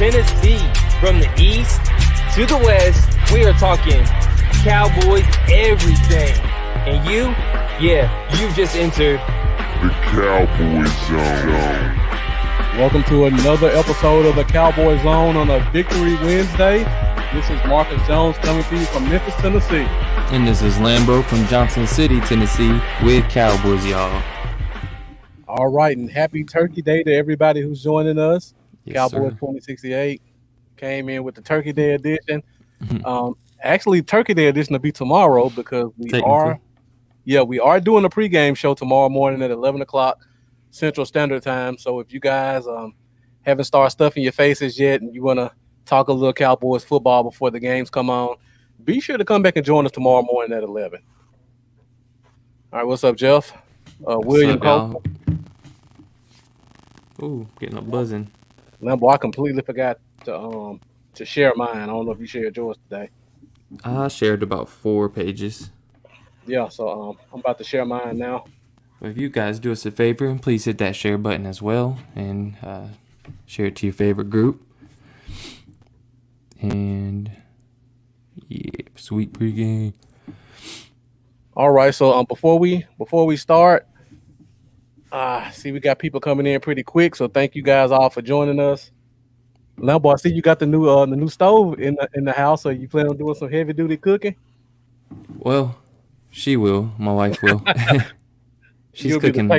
Tennessee. From the east to the west, we are talking Cowboys everything. And you just entered the Cowboys Zone. Welcome to another episode of the Cowboys Zone on a Victory Wednesday. This is Marcus Jones coming to you from Memphis, Tennessee. And this is Lambo from Johnson City, Tennessee with Cowboys, y'all. All right, and happy Turkey Day to everybody who's joining us. Yes, Cowboys sir. 2068 came in with the Turkey Day edition. Actually, Turkey Day edition will be tomorrow because we are doing a pregame show tomorrow morning at 11 o'clock Central Standard Time. So if you guys haven't started stuffing your faces yet and you want to talk a little Cowboys football before the games come on, be sure to come back and join us tomorrow morning at 11. All right, what's up, Jeff? William Cole. Ooh, getting a buzzing. Lambo, I completely forgot to share mine. I don't know if you shared yours today. I shared about 4 pages. Yeah, so I'm about to share mine now. If you guys do us a favor, please hit that share button as well and share it to your favorite group. And yeah, sweet pregame. All right, so before we start, see we got people coming in pretty quick. So thank you guys all for joining us. Lambo, I see you got the new stove in the house. So you plan on doing some heavy duty cooking? Well, she will. My wife will. She's cooking.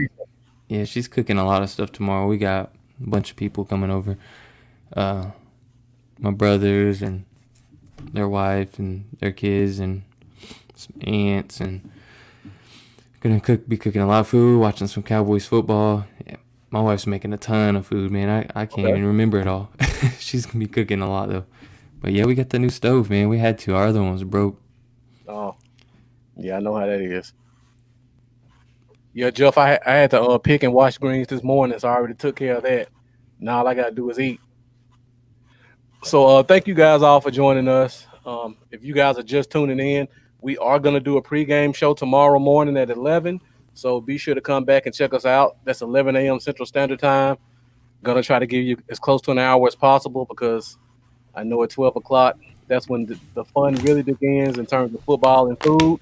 Yeah, she's cooking a lot of stuff tomorrow. We got a bunch of people coming over. My brothers and their wife and their kids and some aunts, and gonna be cooking a lot of food, watching some Cowboys football. Yeah, my wife's making a ton of food, man. I can't even remember it all. She's gonna be cooking a lot though. But yeah, we got the new stove, man. We had to. Our other one was broke. Oh, yeah, I know how that is. Yeah, Jeff, I had to pick and wash greens this morning, so I already took care of that. Now all I gotta do is eat. So thank you guys all for joining us. If you guys are just tuning in, we are going to do a pregame show tomorrow morning at 11. So be sure to come back and check us out. That's 11 a.m. Central Standard Time. Going to try to give you as close to an hour as possible because I know at 12 o'clock, that's when the fun really begins in terms of football and food.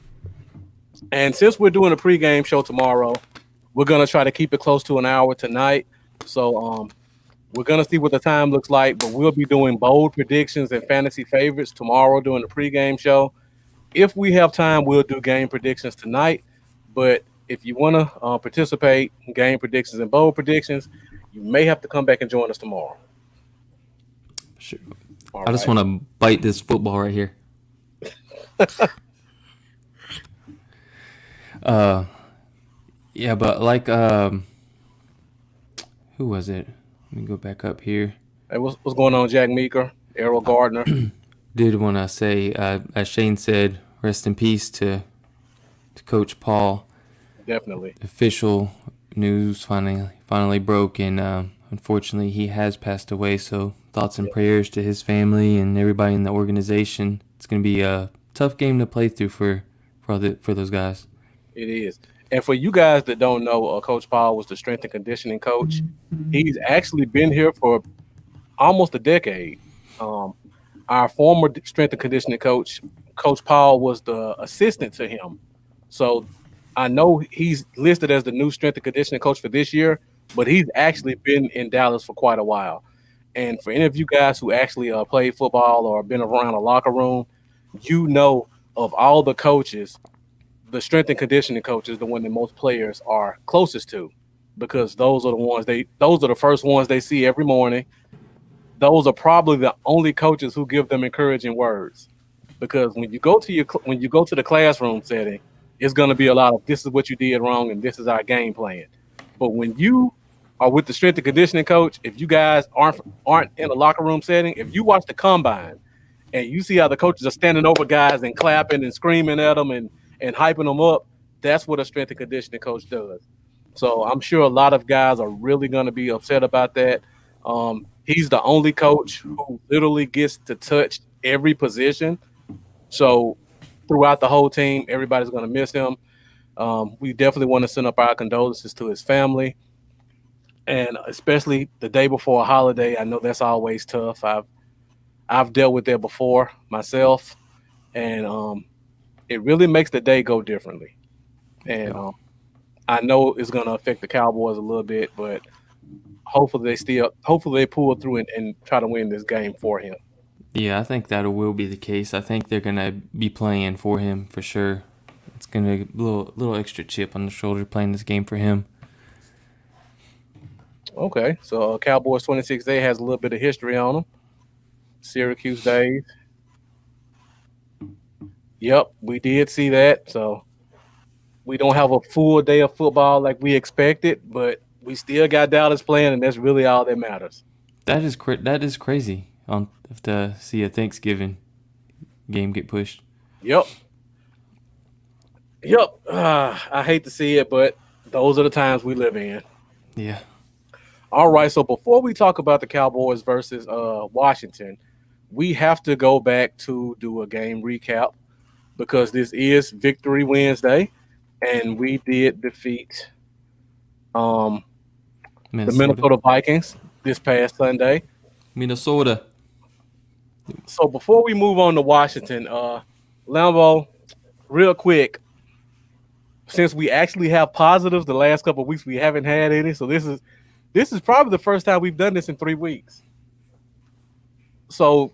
And since we're doing a pregame show tomorrow, we're going to try to keep it close to an hour tonight. So we're going to see what the time looks like, but we'll be doing bold predictions and fantasy favorites tomorrow during the pregame show. If we have time, we'll do game predictions tonight. But if you want to participate in game predictions and bold predictions, you may have to come back and join us tomorrow. Sure. I just want to bite this football right here. Yeah, but like, who was it? Let me go back up here. Hey, what's going on, Jack Meeker, Errol Gardner? Did want to say, as Shane said, rest in peace to Coach Paul. Definitely. Official news finally broke, and unfortunately he has passed away. So thoughts and prayers to his family and everybody in the organization. It's going to be a tough game to play through for those guys. It is. And for you guys that don't know, Coach Paul was the strength and conditioning coach. He's actually been here for almost a decade. Our former strength and conditioning coach, Coach Paul, was the assistant to him. So I know he's listed as the new strength and conditioning coach for this year, but he's actually been in Dallas for quite a while. And for any of you guys who actually played football or been around a locker room, you know of all the coaches, the strength and conditioning coach is the one that most players are closest to, because those are the first ones they see every morning. Those are probably the only coaches who give them encouraging words, because when you go to the classroom setting, it's going to be a lot of this is what you did wrong and this is our game plan. But when you are with the strength and conditioning coach, if you guys aren't in a locker room setting, if you watch the combine and you see how the coaches are standing over guys and clapping and screaming at them and hyping them up, that's what a strength and conditioning coach does. So I'm sure a lot of guys are really going to be upset about that. He's the only coach who literally gets to touch every position. So throughout the whole team, everybody's going to miss him. We definitely want to send up our condolences to his family. and especially the day before a holiday. I know that's always tough. I've dealt with that before myself, and it really makes the day go differently. And Yep. I know it's going to affect the Cowboys a little bit, but hopefully they pull through and try to win this game for him. Yeah, I think that will be the case. I think they're gonna be playing for him for sure. It's gonna be a little extra chip on the shoulder playing this game for him. Okay, so Cowboys 26A has a little bit of history on them. Syracuse days. Yep, we did see that. So we don't have a full day of football like we expected, but we still got Dallas playing, and that's really all that matters. That is crazy on to see a Thanksgiving game get pushed. Yep, yep. I hate to see it, but those are the times we live in. Yeah. All right, so before we talk about the Cowboys versus Washington, we have to go back to do a game recap because this is Victory Wednesday, and we did defeat um, the Minnesota. Minnesota Vikings this past Sunday. Minnesota. So before we move on to Washington, Lambo, real quick, since we actually have positives the last couple of weeks, we haven't had any. So this is probably the first time we've done this in 3 weeks. So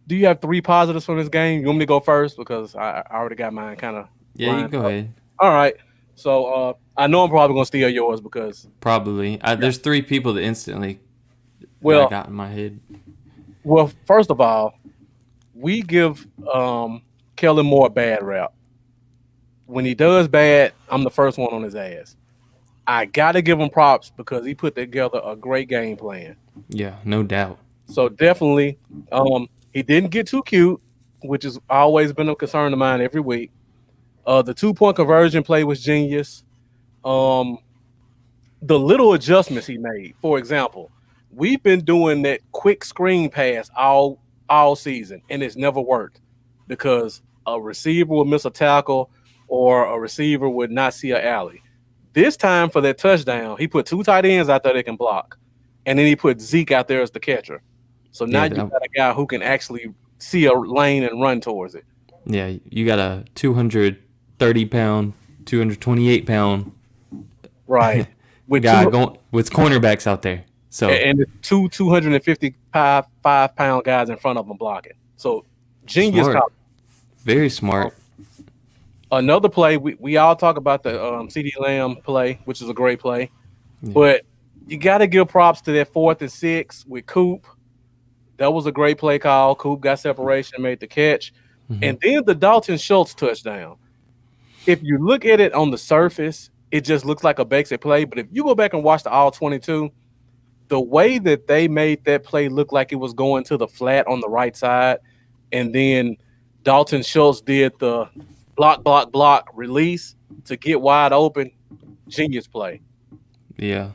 do you have three positives from this game? You want me to go first because I already got mine kind of Yeah, you lined can go up. ahead. All right. So I know I'm probably gonna steal yours because Probably. There's three people that instantly that I well, got in my head. first of all, we give Kellen Moore a bad rap. When he does bad, I'm the first one on his ass. I gotta give him props because he put together a great game plan. Yeah, no doubt. So definitely, he didn't get too cute, which has always been a concern of mine every week. The 2 point conversion play was genius. Um, the little adjustments he made. For example, we've been doing that quick screen pass all season, and it's never worked because a receiver would miss a tackle or a receiver would not see an alley. This time for that touchdown, he put two tight ends out there that can block, and then he put Zeke out there as the catcher. So now Yeah, you got a guy who can actually see a lane and run towards it. yeah. You got a 230-pound, 228-pound Right. With guy two going with cornerbacks out there. So and the 255-pound guys in front of him blocking. So genius smart, call. very smart. Another play, we all talk about the CD Lamb play, which is a great play, Yeah. but you got to give props to that 4th and 6 with Coop. That was a great play call. Coop got separation, made the catch, and then the Dalton Schultz touchdown. If you look at it on the surface, it just looks like a basic play, but if you go back and watch the all 22, the way that they made that play look like it was going to the flat on the right side, and then Dalton Schultz did the block release to get wide open. Genius play. Yeah.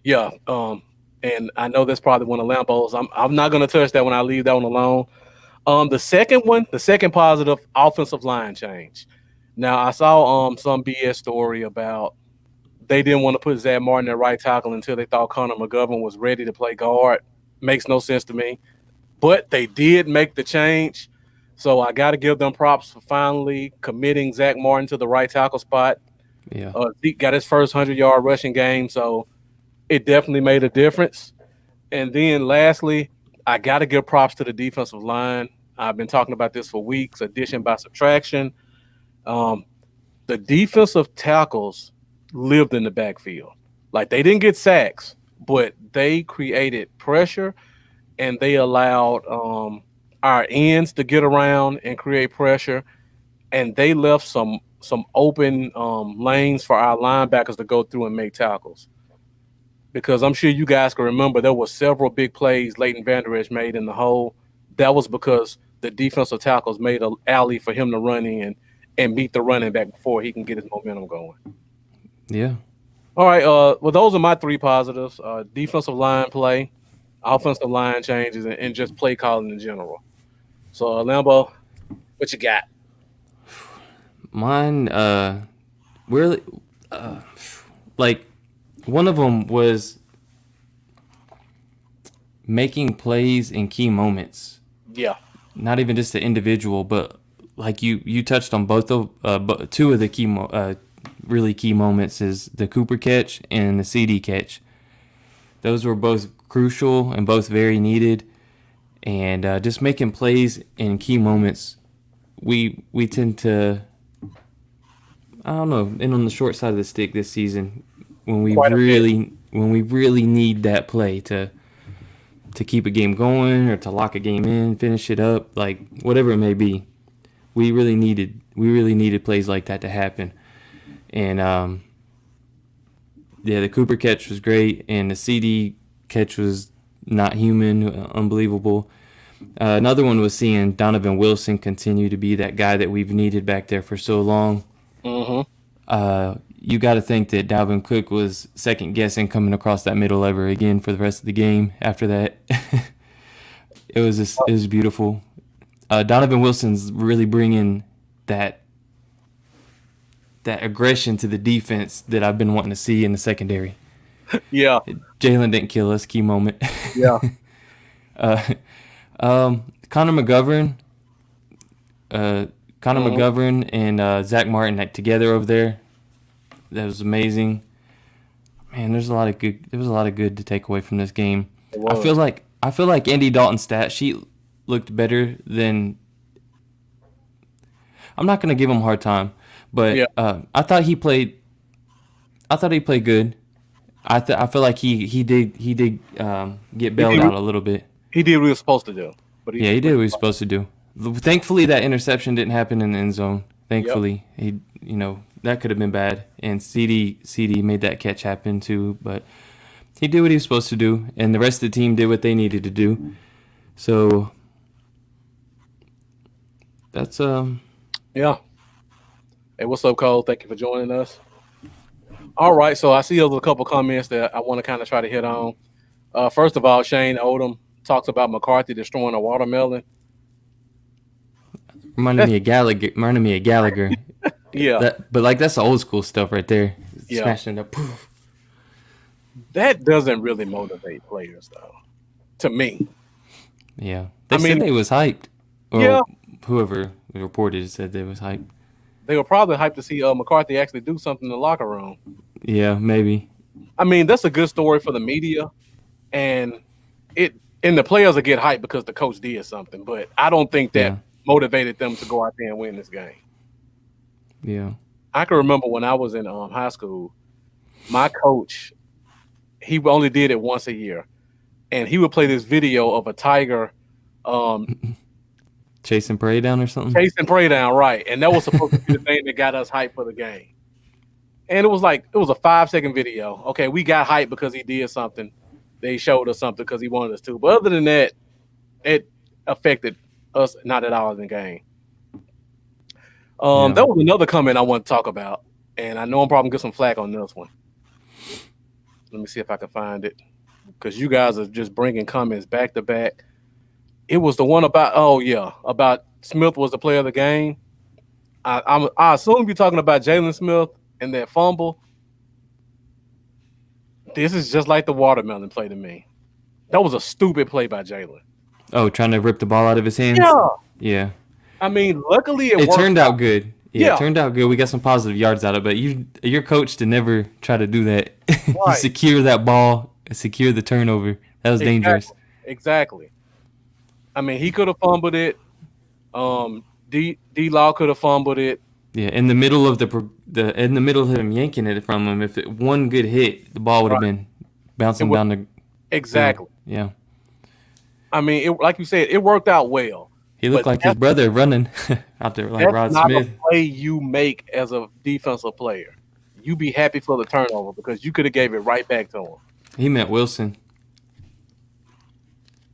Yeah. And I know that's probably one of Lambo's. I'm not gonna touch that one. I leave that one alone. The second positive, offensive line change. Now I saw some BS story about they didn't want to put Zach Martin at right tackle until they thought Connor McGovern was ready to play guard. Makes no sense to me. But they did make the change. So I got to give them props for finally committing Zach Martin to the right tackle spot. Yeah. Zeke got his first 100-yard rushing game, so it definitely made a difference. And then lastly, I got to give props to the defensive line. I've been talking about this for weeks, addition by subtraction. The defensive tackles lived in the backfield. Like they didn't get sacks, but they created pressure and they allowed our ends to get around and create pressure. And they left some open lanes for our linebackers to go through and make tackles. Because I'm sure you guys can remember there were several big plays Leighton Vander Esch made in the hole. That was because the defensive tackles made an alley for him to run in and beat the running back before he can get his momentum going. Yeah. All right. Well, those are my three positives: defensive line play, offensive line changes, and just play calling in general. So, Lambo, what you got? Mine, really, like one of them was making plays in key moments. Yeah. Not even just the individual, but like you touched on both of two of the really key moments is the Cooper catch and the CD catch. Those were both crucial and both very needed. And just making plays in key moments, we tend to, I don't know, and on the short side of the stick this season when we really need that play to keep a game going or to lock a game in, finish it up, like whatever it may be. We really needed plays like that to happen. And the Cooper catch was great, and the CD catch was not human, unbelievable. Another one was seeing Donovan Wilson continue to be that guy that we've needed back there for so long. Mm-hmm. You got to think that Dalvin Cook was second guessing coming across that middle ever again for the rest of the game. After that, it was beautiful. Donovan Wilson's really bringing that aggression to the defense that I've been wanting to see in the secondary. Yeah. Jalen didn't kill us. Key moment. Yeah. Connor McGovern and Zach Martin together over there. That was amazing. Man, there was a lot of good to take away from this game. I feel like Andy Dalton's stat sheet looked better than. I'm not gonna give him a hard time, but Yeah. I thought he played good. I feel like he did get bailed out a little bit. He did what he was supposed to do. But He did what he was supposed to do. Thankfully, that interception didn't happen in the end zone. Thankfully, that could have been bad. And CD made that catch happen too. But he did what he was supposed to do, and the rest of the team did what they needed to do. So that's Yeah. Hey, what's up, Cole? Thank you for joining us. All right, so I see there's a couple comments that I want to kind of try to hit on. First of all, Shane Odom talks about McCarthy destroying a watermelon. reminded me of Gallagher. Yeah. But that's the old school stuff right there. Yeah. Smashing it up. Poof. That doesn't really motivate players, though, to me. Yeah. They said they was hyped. Or Yeah. whoever reported said they was hyped. They were probably hyped to see McCarthy actually do something in the locker room. Yeah, maybe. I mean, that's a good story for the media, and the players will get hyped because the coach did something. But I don't think that motivated them to go out there and win this game. Yeah. I can remember when I was in high school, my coach, he only did it once a year, and he would play this video of a tiger Chasing prey down or something? chasing prey down, right? And that was supposed to be the thing that got us hyped for the game. And it was a 5-second video. Okay, we got hyped because he did something. They showed us something because he wanted us to. But other than that, it affected us not at all in the game. That was another comment I want to talk about, and I know I'm probably gonna get some flack on this one. Let me see if I can find it, because you guys are just bringing comments back to back. It was the one about Smith was the player of the game. I assume you're talking about Jalen Smith and that fumble. This is just like the watermelon play to me. That was a stupid play by Jalen. Oh, trying to rip the ball out of his hands? Yeah. I mean, luckily it turned out good. Yeah. It turned out good. We got some positive yards out of it. But your coach to never try to do that. Right. Secure that ball, secure the turnover. That was dangerous. Exactly. I mean, he could have fumbled it. D-Law could have fumbled it. Yeah, in the middle of him yanking it from him, if one good hit, the ball would have been bouncing down the. Exactly. Yeah. I mean, like you said, it worked out well. He looked like his brother running out there like Rod That's Smith. not a play you make as a defensive player. You be happy for the turnover because you could have gave it right back to him. He meant Wilson.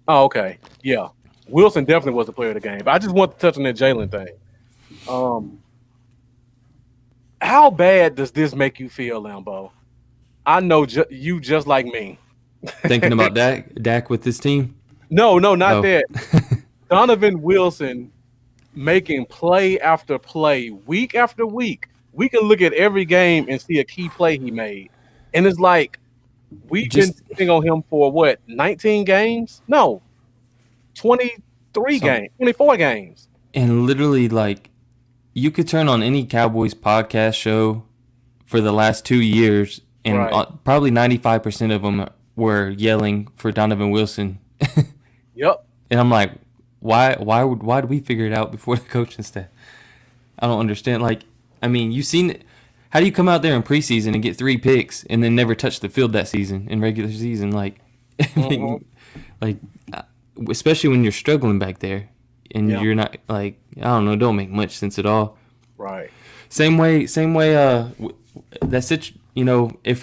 Oh, okay. Yeah. Wilson definitely was the player of the game. But I just want to touch on that Jalen thing. How bad does this make you feel, Lambo? I know you just like me. Thinking about Dak with this team? No, not that. Donovan Wilson making play after play, week after week. We can look at every game and see a key play he made. And it's like, We've been Just sitting on him for what, 19 games? No, 23 some games, 24 games. and literally like you could turn on any Cowboys podcast show for the last 2 years, and Right. probably 95% of them were yelling for Donovan Wilson. Yep. And I'm like, why did we figure it out before the coaching staff? I don't understand. Like, I mean, you've seen it. How do you come out there in preseason and get 3 picks and then never touch the field that season in regular season? Like, like, uh, especially when you're struggling back there and Yeah. you're not like, I don't know, don't make much sense at all. Right. Same way. If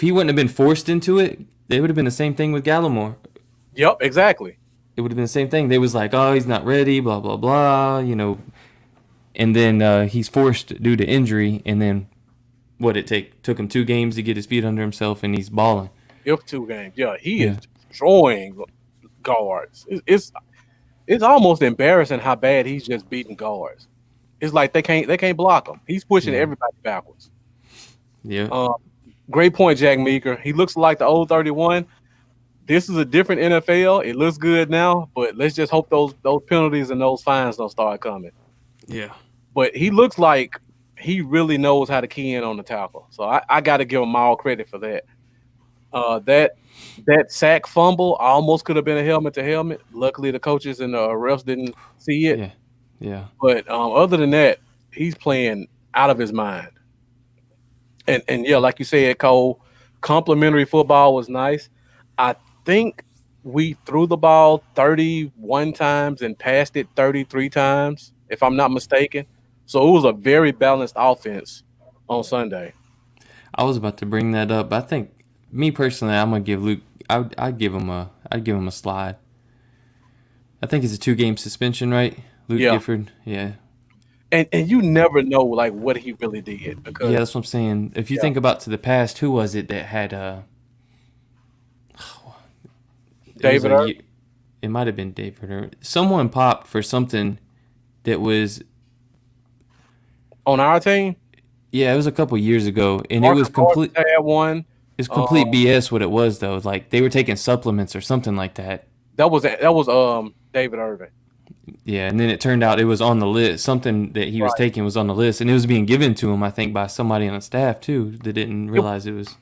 he wouldn't have been forced into it, it would have been the same thing with Gallimore. Yep, exactly. It would have been the same thing. They was like, oh, he's not ready, blah blah blah, and then he's forced due to injury, and then took him 2 games to get his feet under himself, and he's balling. If 2 games. Yeah, he is destroying guards. It's almost embarrassing how bad he's just beating guards. It's like they can't block him. He's pushing everybody backwards. Yeah. Great point, Jack Meeker. He looks like the old 31. This is a different NFL. It looks good now, but let's just hope those penalties and those fines don't start coming. Yeah. But he looks like he really knows how to key in on the tackle. So I got to give him all credit for that. That sack fumble almost could have been a helmet to helmet. Luckily, the coaches and the refs didn't see it. Yeah. Yeah. But other than that, he's playing out of his mind. And yeah, like you said, Cole, complimentary football was nice. I think we threw the ball 31 times and passed it 33 times, if I'm not mistaken. So it was a very balanced offense on Sunday. I was about to bring that up. I think, me personally, I'm gonna give Luke. I'd give him a slide. I think it's a 2-game suspension, right? Luke Yeah. Gifford. Yeah. And you never know like what he really did because Yeah, that's what I'm saying. If you think about to the past, who was it that had David Irving? It might have been David Irving. Someone popped for something that was on our team. it was a couple years ago, and Marcus it was complete. Morris had one. It's complete BS. What it was though, like they were taking supplements or something like that. That was David Irving. Yeah, and then it turned out it was on the list. Something that he was taking was on the list, and it was being given to him, I think, by somebody on the staff too that didn't realize it was.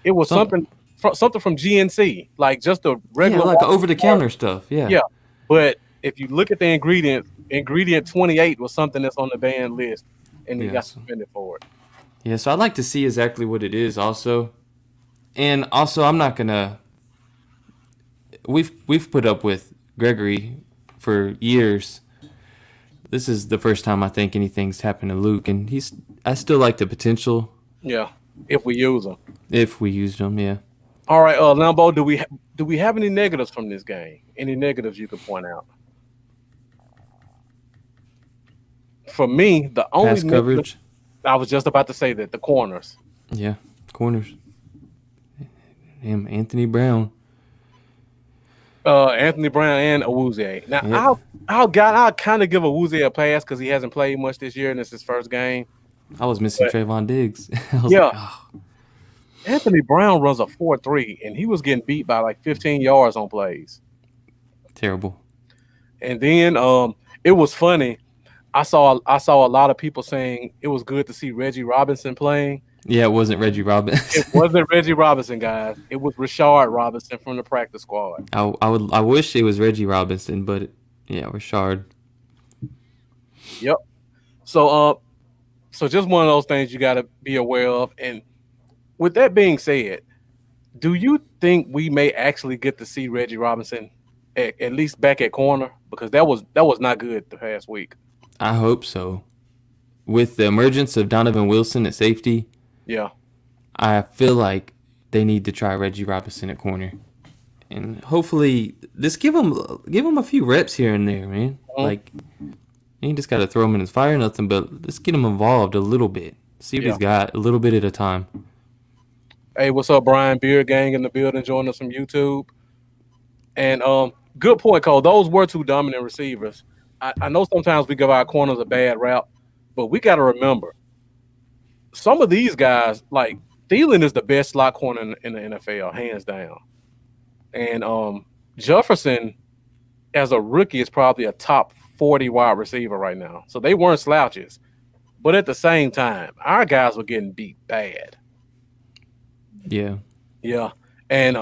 It was something from GNC, like just a regular, like over the counter stuff. Yeah. Yeah, but if you look at the ingredient 28 was something that's on the banned list, and he got suspended for it. Yeah, so I'd like to see exactly what it is, also, and also I'm not gonna. We've put up with Gregory for years. This is the first time I think anything's happened to Luke, and I still like the potential. Yeah, if we use him. If we used him, yeah. All right, Lambo, do we have any negatives from this game? Any negatives you could point out? For me, the only Pass coverage. I was just about to say that the corners. Yeah, corners. Damn, Anthony Brown. Anthony Brown and Awuzie. Now, I'll kind of give Awuzie a pass because he hasn't played much this year and it's his first game. I was missing Trayvon Diggs. Anthony Brown runs a 4.3 and he was getting beat by like 15 yards on plays. Terrible. And then it was funny. I saw a lot of people saying it was good to see Reggie Robinson playing. Yeah, it wasn't Reggie Robinson. It wasn't Reggie Robinson, guys. It was Rashard Robinson from the practice squad. I wish it was Reggie Robinson, but Rashard. Yep. So just one of those things you got to be aware of. And with that being said, do you think we may actually get to see Reggie Robinson at least back at corner? Because that was not good the past week. I hope so. With the emergence of Donovan Wilson at safety, yeah, I feel like they need to try Reggie Robinson at corner, and hopefully just give him a few reps here and there, man. Mm-hmm. Like you just got to throw him in his fire, nothing, but let's get him involved a little bit. See what he's got, a little bit at a time. Hey, what's up, Brian Beard Gang in the building, joining us from YouTube. And good point, Cole. Those were 2 dominant receivers. I know sometimes we give our corners a bad rap, but we got to remember some of these guys, like Thielen is the best slot corner in the NFL, hands down. And Jefferson, as a rookie, is probably a top 40 wide receiver right now. So they weren't slouches. But at the same time, our guys were getting beat bad. Yeah. Yeah. And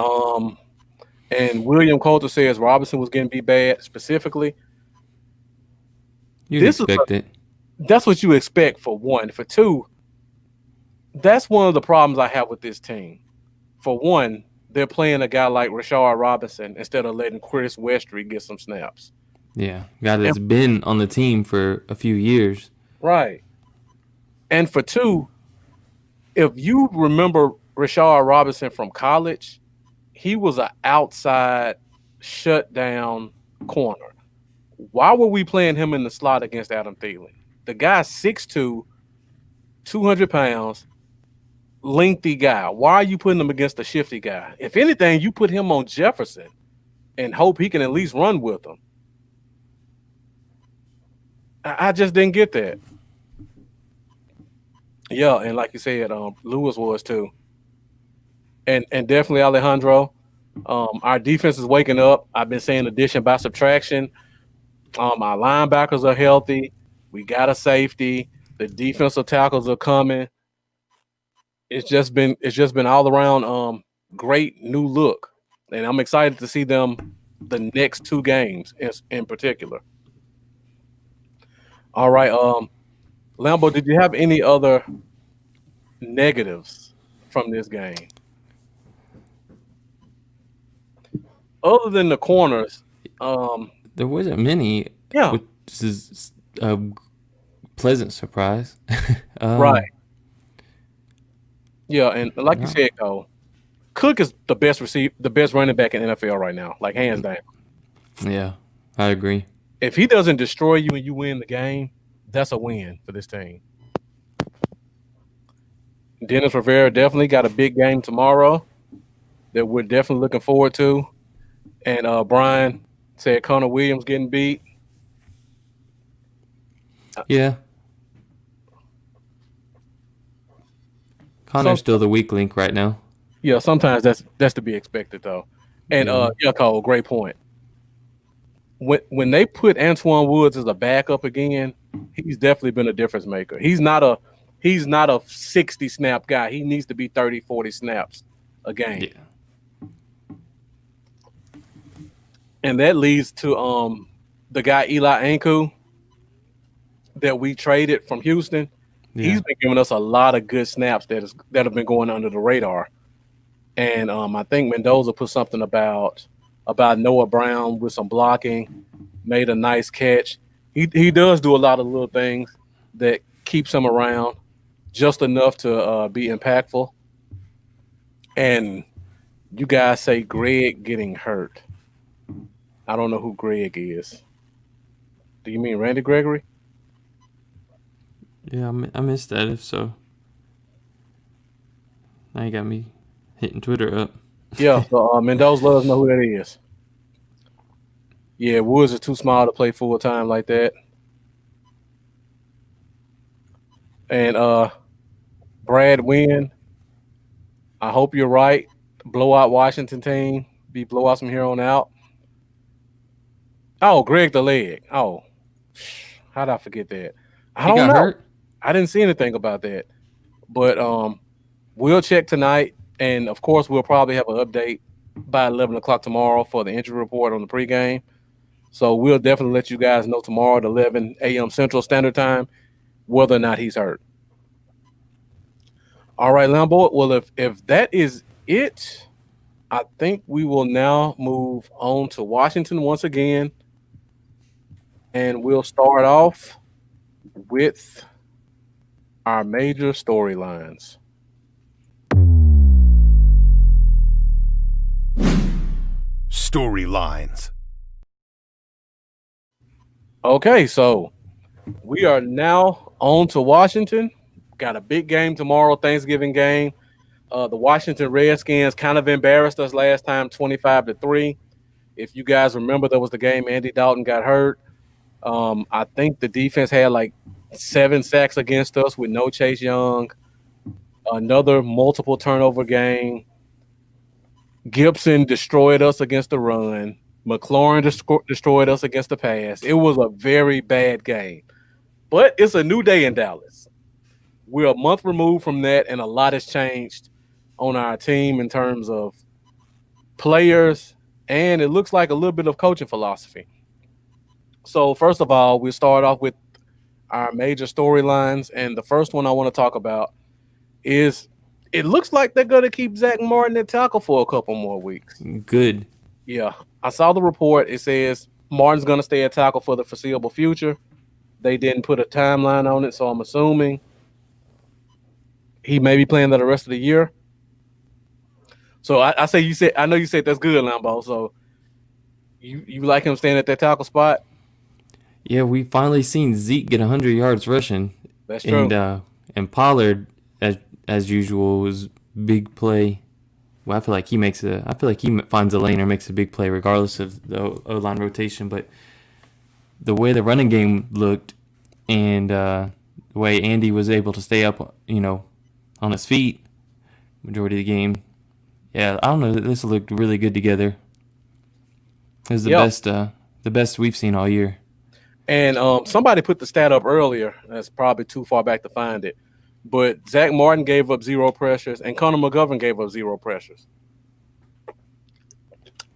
William Coulter says Robinson was getting beat bad specifically. You'd expect it. That's what you expect for one. For two, that's one of the problems I have with this team. For one, they're playing a guy like Rashard Robinson instead of letting Chris Westry get some snaps. Yeah. Guy that's been on the team for a few years. Right. And for two, if you remember Rashard Robinson from college, he was an outside shutdown corner. Why were we playing him in the slot against Adam Thielen? The guy's 6'2", 200 pounds, lengthy guy. Why are you putting him against a shifty guy? If anything, you put him on Jefferson and hope he can at least run with him. I just didn't get that. Yeah, and like you said, Lewis was too. And definitely Alejandro. Our defense is waking up. I've been saying addition by subtraction. Our linebackers are healthy. We got a safety. The defensive tackles are coming. It's just been all around great new look. And I'm excited to see them the next two games in particular. All right, Lambo, did you have any other negatives from this game? Other than the corners, there wasn't many. Yeah. Which is a pleasant surprise. Right. Yeah, and like you said, Cole, Cook is the best running back in NFL right now, like hands down. Yeah, I agree. If he doesn't destroy you and you win the game, that's a win for this team. Dennis Rivera definitely got a big game tomorrow that we're definitely looking forward to. And Brian said Connor Williams getting beat. Yeah. Connor's still the weak link right now. Yeah, sometimes that's to be expected though. And yeah, Cole, great point. When they put Antoine Woods as a backup again, he's definitely been a difference maker. He's not a 60 snap guy. He needs to be 30, 40 snaps a game. Yeah. And that leads to the guy Eli Anku that we traded from Houston. Yeah. He's been giving us a lot of good snaps that have been going under the radar. And I think Mendoza put something about Noah Brown with some blocking, made a nice catch. He does do a lot of little things that keeps him around just enough to be impactful. And you guys say Greg getting hurt. I don't know who Greg is. Do you mean Randy Gregory? Yeah, I missed that. If so, now you got me hitting Twitter up. Yeah, so Mendoza let us know who that is. Yeah, Woods is too small to play full time like that. And Brad Wynn, I hope you're right. Blowout Washington team. Be blowouts from here on out. Oh, Greg the leg. Oh, how did I forget that? I don't know. Hurt? I didn't see anything about that. But we'll check tonight. And, of course, we'll probably have an update by 11 o'clock tomorrow for the injury report on the pregame. So we'll definitely let you guys know tomorrow at 11 a.m. Central Standard Time whether or not he's hurt. All right, Lambo. Well, if that is it, I think we will now move on to Washington once again. And we'll start off with our major storylines. Storylines. Okay, so we are now on to Washington. Got a big game tomorrow, Thanksgiving game. The Washington Redskins kind of embarrassed us last time, 25-3. If you guys remember, that was the game Andy Dalton got hurt. I think the defense had like 7 sacks against us with no Chase Young. Another multiple turnover game. Gibson destroyed us against the run. McLaurin destroyed us against the pass. It was a very bad game. But it's a new day in Dallas. We're a month removed from that, and a lot has changed on our team in terms of players, and it looks like a little bit of coaching philosophy. So, first of all, we'll start off with our major storylines, and the first one I want to talk about is it looks like they're going to keep Zach Martin at tackle for a couple more weeks. Good. Yeah, I saw the report. It says Martin's going to stay at tackle for the foreseeable future. They didn't put a timeline on it, so I'm assuming he may be playing there the rest of the year. So I know you said that's good, Lambo. So you like him staying at that tackle spot? Yeah, we finally seen Zeke get 100 yards rushing. That's true. And Pollard, as usual, was big play. Well, I feel like he finds a lane or makes a big play regardless of the O-line rotation. But the way the running game looked and the way Andy was able to stay up, on his feet majority of the game. Yeah, I don't know. This looked really good together. It was the best we've seen all year. And somebody put the stat up earlier. That's probably too far back to find it. But Zach Martin gave up 0 pressures, and Connor McGovern gave up 0 pressures,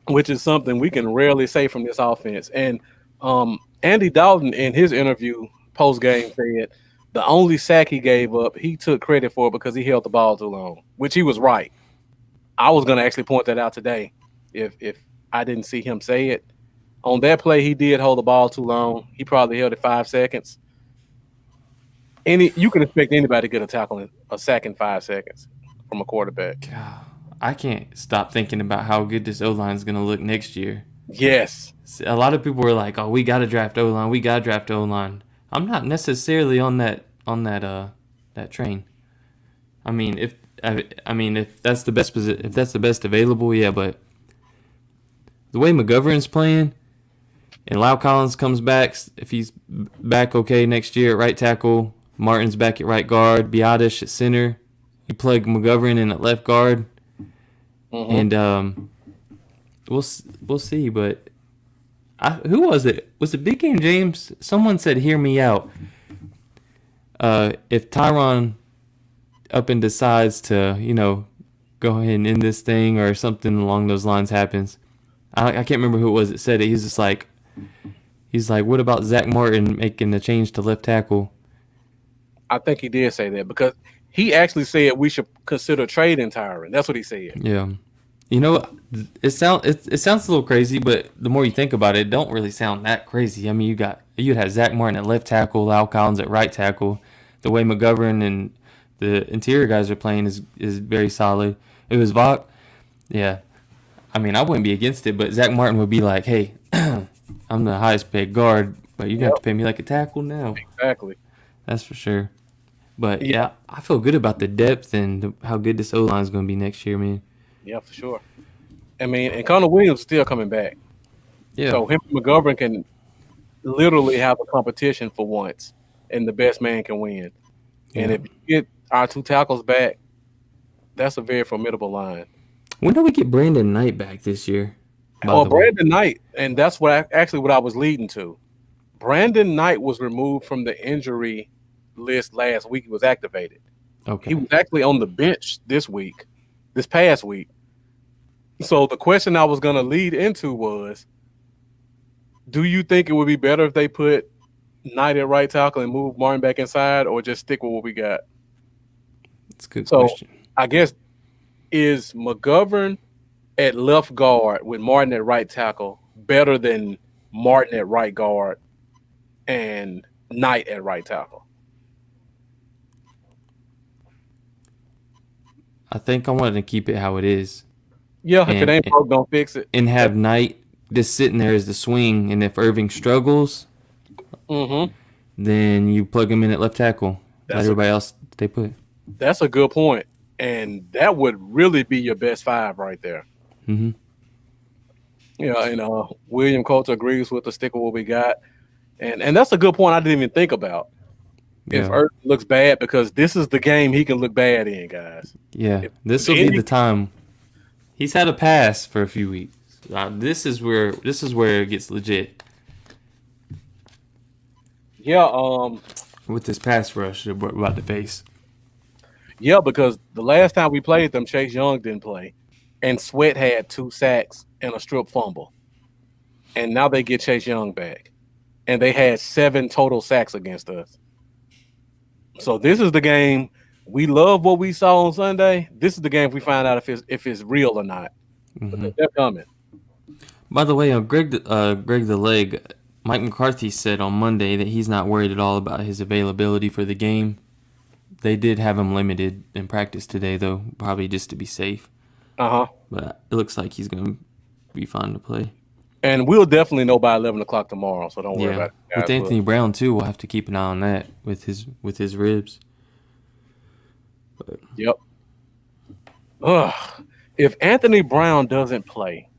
which is something we can rarely say from this offense. And Andy Dalton, in his interview post-game, said the only sack he gave up, he took credit for because he held the ball too long, which he was right. I was going to actually point that out today if I didn't see him say it. On that play, he did hold the ball too long. He probably held it 5 seconds. You can expect anybody to get a sack in 5 seconds from a quarterback. God, I can't stop thinking about how good this O-line is going to look next year. Yes. A lot of people were like, "Oh, we got to draft O-line. We got to draft O-line." I'm not necessarily on that train. I mean, if that's the best if that's the best available, yeah. But the way McGovern's playing, and Lau Collins comes back, if he's back okay next year at right tackle, Martin's back at right guard, Biotish at center. You plug McGovern in at left guard, and we'll see. But who was it? Was it Big Game James? Someone said, "Hear me out." If Tyron up and decides to, go ahead and end this thing or something along those lines happens, I can't remember who it was that said it. He's like, what about Zach Martin making the change to left tackle? I think he did say that because he actually said we should consider trading Tyron. That's what he said. Yeah. It sounds a little crazy, but the more you think about it, it don't really sound that crazy. I mean, you'd have Zach Martin at left tackle, Lau Collins at right tackle. The way McGovern and the interior guys are playing is very solid. It was Vaughn. Yeah. I mean, I wouldn't be against it, but Zach Martin would be like, "Hey, I'm the highest paid guard, but you're going to have to pay me like a tackle now." Exactly. That's for sure. But, yeah, I feel good about the depth and how good this O-line is going to be next year, man. Yeah, for sure. I mean, and Connor Williams is still coming back. Yeah. So him and McGovern can literally have a competition for once, and the best man can win. Yeah. And if you get our 2 tackles back, that's a very formidable line. When do we get Brandon Knight back this year? Brandon Knight, and that's what I was leading to. Brandon Knight was removed from the injury list last week. He was activated. Okay. He was actually on the bench this past week. So the question I was going to lead into was, do you think it would be better if they put Knight at right tackle and move Martin back inside, or just stick with what we got? That's a good question. I guess, is McGovern at left guard with Martin at right tackle better than Martin at right guard and Knight at right tackle? I think I wanted to keep it how it is. Yeah, if it ain't broke, don't fix it. And have Knight just sitting there as the swing, and if Irving struggles, then you plug him in at left tackle. Let everybody else stay put. That's a good point. And that would really be your best 5 right there. Mm-hmm. Yeah, and William Coulter agrees with the stick of what we got. And that's a good point I didn't even think about. if Yeah. Ertz looks bad, because this is the game he can look bad in, guys. Yeah. If This will be any, the time. He's had a pass for a few weeks. This is where it gets legit yeah, with this pass rush that we're about to face. yeah, because the last time we played them, Chase Young didn't play, and Sweat had 2 sacks and a strip fumble, and now they get Chase Young back, and they had 7 total sacks against us. So this is the game. We love what we saw on Sunday. This is the game we find out if it's real or not. But they're coming. By the way, Greg the Leg, Mike McCarthy said on Monday that he's not worried at all about his availability for the game. They did have him limited in practice today, though, probably just to be safe. But it looks like he's going to be fine to play. And we'll definitely know by 11 o'clock tomorrow, so don't worry about it. With Anthony Brown, too, we'll have to keep an eye on that with his ribs. But. Yep. Ugh. If Anthony Brown doesn't play,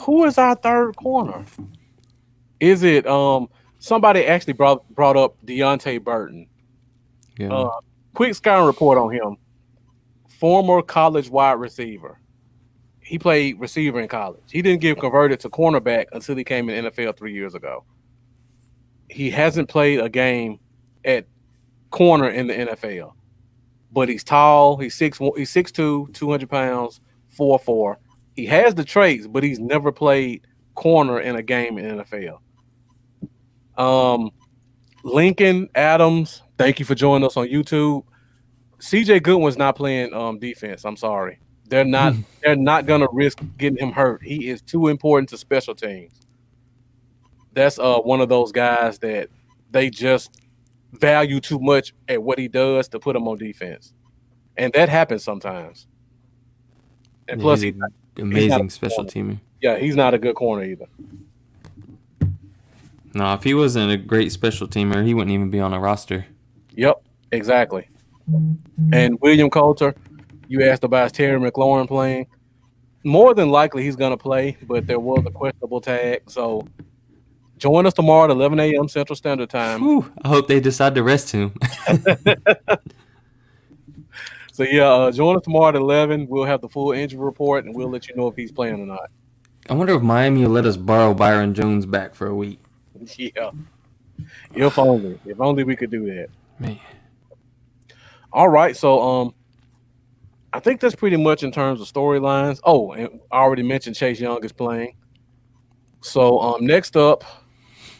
who is our third corner? Is it somebody actually brought up Deontay Burton? Yeah. Quick scouting report on him. Former college wide receiver. He played receiver in college. He didn't get converted to cornerback until he came in the NFL 3 years ago. He hasn't played a game at corner in the NFL. But he's tall. He's 6'2", 200 pounds, 4'4". He has the traits, but he's never played corner in a game in the NFL. Lincoln Adams, thank you for joining us on YouTube. CJ Goodwin's not playing defense. I'm sorry. They're not gonna risk getting him hurt. He is too important to special teams. That's one of those guys that they just value too much at what he does to put him on defense. And that happens sometimes. And plus he's an amazing special teamer. Yeah, he's not a good corner either. No, if he wasn't a great special teamer, he wouldn't even be on a roster. Yep, exactly. And William Coulter, you asked about Terry McLaurin playing. More than likely he's going to play, but there was a questionable tag. So join us tomorrow at 11 a.m. Central Standard Time. Whew, I hope they decide to rest him. So, yeah, join us tomorrow at 11. We'll have the full injury report, and we'll let you know if he's playing or not. I wonder if Miami will let us borrow Byron Jones back for a week. Yeah. If only we could do that. Man. All right, so I think that's pretty much in terms of storylines. Oh, and I already mentioned Chase Young is playing. So next up,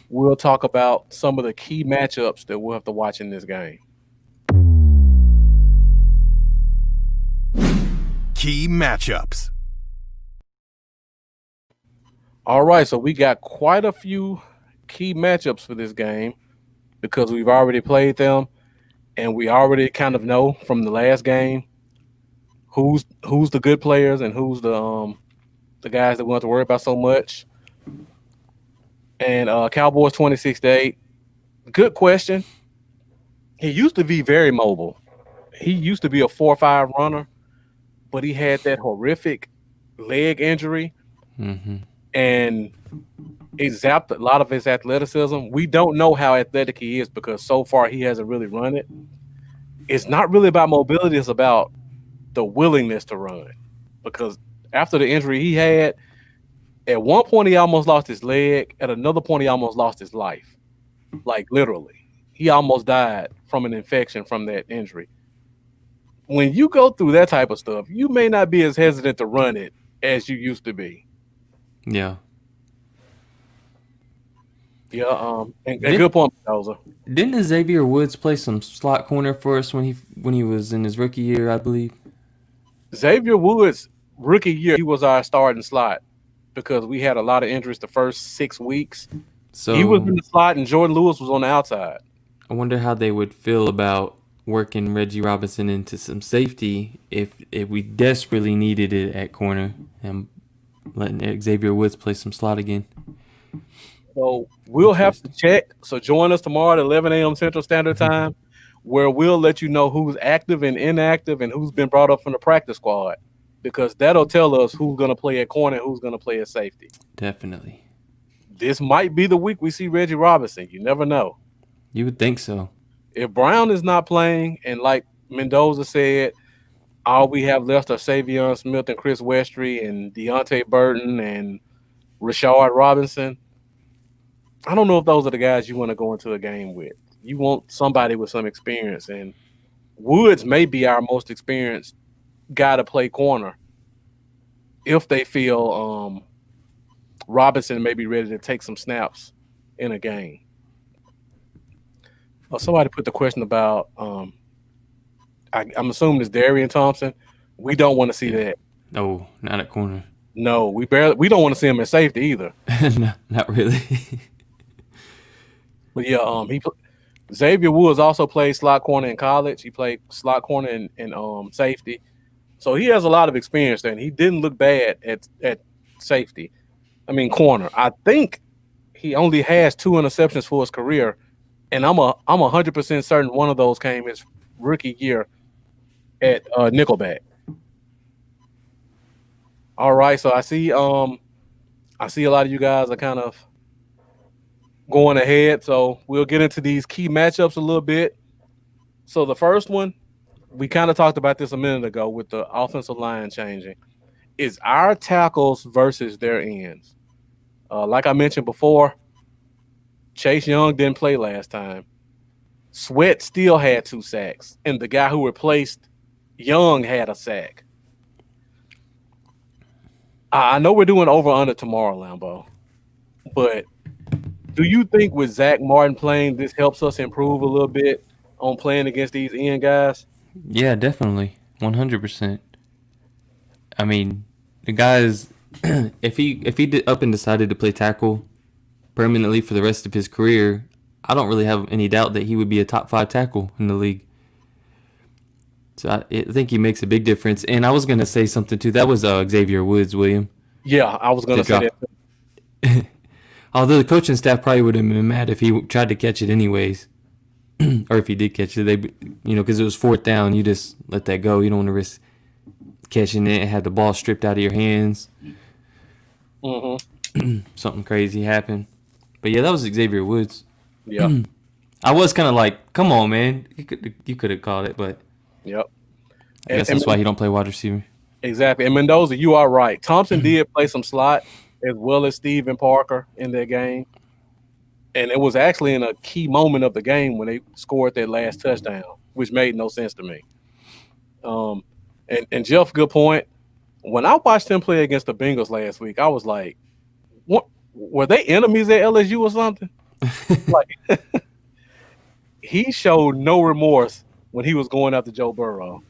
we'll talk about some of the key matchups that we'll have to watch in this game. Key matchups. All right, so we got quite a few key matchups for this game because we've already played them, and we already kind of know from the last game who's the good players and who's the guys that we don't have to worry about so much. And Cowboys 26-8. Good question. He used to be very mobile. He used to be a 4-5 runner, but he had that horrific leg injury. Mm-hmm. And it zapped a lot of his athleticism. We don't know how athletic he is because so far he hasn't really run it. It's not really about mobility. It's about the willingness to run. Because after the injury he had, at one point he almost lost his leg. At another point he almost lost his life. Like literally. He almost died from an infection from that injury. When you go through that type of stuff, you may not be as hesitant to run it as you used to be. Yeah. Yeah, and good point, Mendoza. Didn't Xavier Woods play some slot corner for us when he was in his rookie year, I believe? Xavier Woods, rookie year, he was our starting slot because we had a lot of injuries the first 6 weeks. So he was in the slot and Jordan Lewis was on the outside. I wonder how they would feel about working Reggie Robinson into some safety if we desperately needed it at corner and letting Xavier Woods play some slot again. So we'll have to check. So join us tomorrow at 11 a.m. Central Standard Time, where we'll let you know who's active and inactive and who's been brought up from the practice squad, because that'll tell us who's going to play at corner and who's going to play at safety. Definitely. This might be the week we see Reggie Robinson. You never know. You would think so. If Brown is not playing, and like Mendoza said, all we have left are Savion Smith and Chris Westry and Deontay Burton and Rashard Robinson. I don't know if those are the guys you want to go into a game with. You want somebody with some experience, and Woods may be our most experienced guy to play corner if they feel Robinson may be ready to take some snaps in a game. Somebody put the question about I'm assuming it's Darian Thompson. We don't want to see that. No, not at corner. No, we don't want to see him at safety either. No, not really. But yeah, Xavier Woods also played slot corner in college. He played slot corner in safety. So he has a lot of experience there, and he didn't look bad at safety. I mean, corner. I think he only has 2 interceptions for his career, and I'm 100% certain one of those came his rookie year at Nickelback. All right, so I see a lot of you guys are kind of going ahead, so we'll get into these key matchups a little bit. So the first one, we kind of talked about this a minute ago with the offensive line changing, is our tackles versus their ends. Like I mentioned before, Chase Young didn't play last time. Sweat still had 2 sacks, and the guy who replaced Young had a sack. I know we're doing over-under tomorrow, Lambo, but do you think with Zach Martin playing, this helps us improve a little bit on playing against these end guys? Yeah, definitely. 100%. I mean, the guys, if he did up and decided to play tackle permanently for the rest of his career, I don't really have any doubt that he would be a top 5 tackle in the league. So I think he makes a big difference. And I was going to say something too. That was Xavier Woods, William. Yeah, I was going to say that. Although the coaching staff probably would have been mad if he tried to catch it anyways. Or if he did catch it, because it was 4th down, you just let that go. You don't want to risk catching it and have the ball stripped out of your hands. Mm-hmm. Something crazy happened. But yeah, that was Xavier Woods. Yeah. I was kind of like, come on, man. You could have called it, but yep. I guess that's why he don't play wide receiver. Exactly. And Mendoza, you are right. Thompson did play some slot as well as Steven Parker in that game. And it was actually in a key moment of the game when they scored that last touchdown, which made no sense to me. And Jeff, good point. When I watched him play against the Bengals last week, I was like, what, were they enemies at LSU or something? Like, he showed no remorse when he was going after Joe Burrow.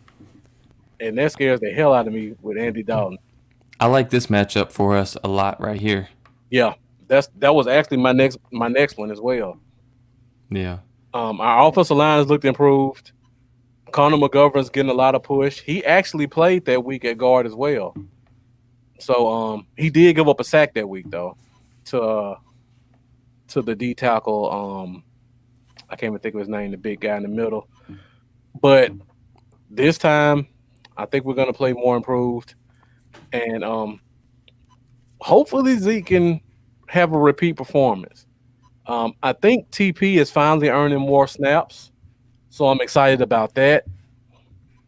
And that scares the hell out of me with Andy Dalton. I like this matchup for us a lot right here. Yeah, that was actually my next one as well. Yeah. Our offensive line has looked improved. Connor McGovern's getting a lot of push. He actually played that week at guard as well. So he did give up a sack that week though to the D tackle. I can't even think of his name, the big guy in the middle. But this time, I think we're going to play more improved. And hopefully Zeke can have a repeat performance. I think TP is finally earning more snaps. So I'm excited about that.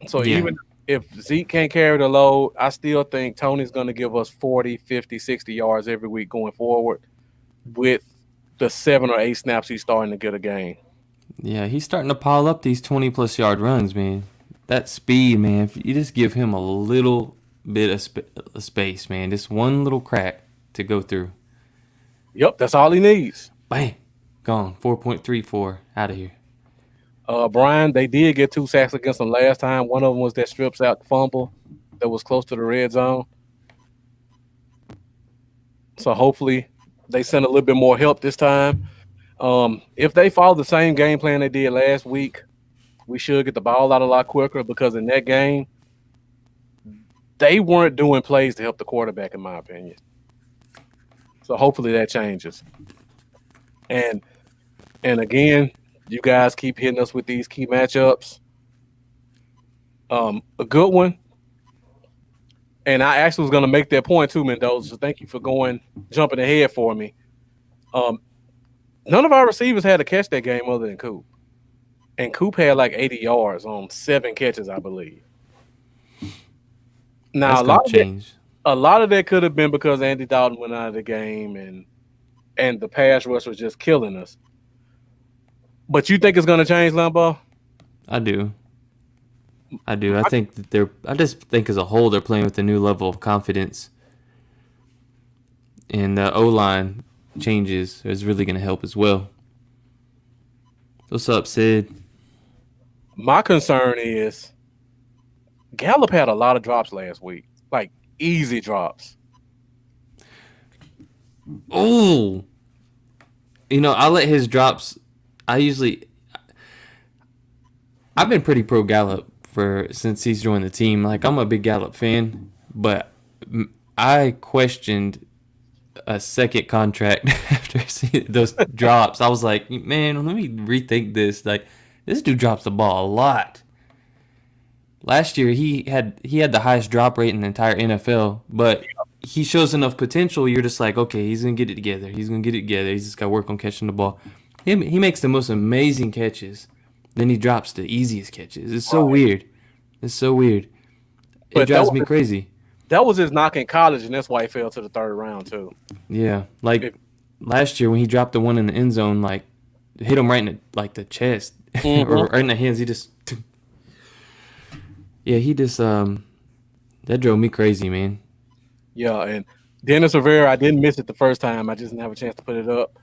So even if Zeke can't carry the load, I still think Tony's going to give us 40, 50, 60 yards every week going forward with the 7 or 8 snaps he's starting to get a game. Yeah, he's starting to pile up these 20-plus yard runs, man. That speed, man, if you just give him a little bit of space, man, just one little crack to go through. Yep, that's all he needs. Bam, gone. 4.34 out of here. Brian, they did get 2 sacks against them last time. One of them was that strips out fumble that was close to the red zone. So hopefully they send a little bit more help this time. If they follow the same game plan they did last week, we should get the ball out a lot quicker because in that game, they weren't doing plays to help the quarterback, in my opinion. So hopefully that changes. And again, you guys keep hitting us with these key matchups. A good one. And I actually was going to make that point too, Mendoza. So thank you for jumping ahead for me. None of our receivers had to catch that game other than Coop. And Coop had like 80 yards on 7 catches, I believe. Now That's gonna change. a lot of that could have been because Andy Dalton went out of the game and the pass rush was just killing us. But you think it's gonna change, Lambeau? I do. I think that I just think as a whole they're playing with a new level of confidence, and the O line changes is really going to help as well. What's up, Sid? My concern is Gallup had a lot of drops last week, like easy drops. Oh, I let his drops. I've been pretty pro Gallup since he's joined the team. Like, I'm a big Gallup fan, but I questioned a second contract after seeing those drops. I was like, man, let me rethink this. Like, this dude drops the ball a lot. Last year he had the highest drop rate in the entire NFL, but he shows enough potential. You're just like, okay, he's gonna get it together. He's just got to work on catching the ball. He makes the most amazing catches, then he drops the easiest catches. It's so weird. It's so weird. It drives me crazy. That was his knock in college, and that's why he fell to the 3rd round too. Yeah, like last year when he dropped the one in the end zone, like hit him right in the chest or right in the hands. He just that drove me crazy, man. Yeah, and Dennis Rivera, I didn't miss it the first time. I just didn't have a chance to put it up.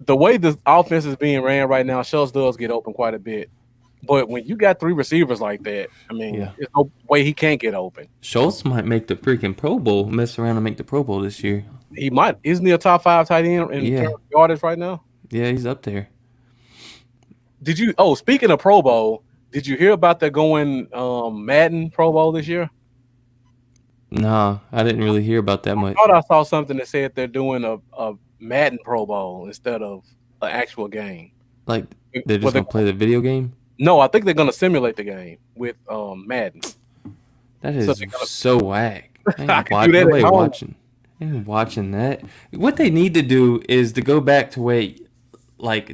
The way the offense is being ran right now, Schultz does get open quite a bit. But when you got 3 receivers like that, I mean, there's no way he can't get open. Schultz might make the freaking Pro Bowl, mess around and make the Pro Bowl this year. He might. Isn't he a top 5 tight end in terms of yardage right now? Yeah, he's up there. Speaking of Pro Bowl, did you hear about the going Madden Pro Bowl this year? No, I didn't really hear about that much. I thought I saw something that said they're doing a Madden Pro Bowl instead of an actual game. Like, they're just going to play the video game? No, I think they're going to simulate the game with Madden. That is so whack. Nobody watching that. What they need to do is to go back to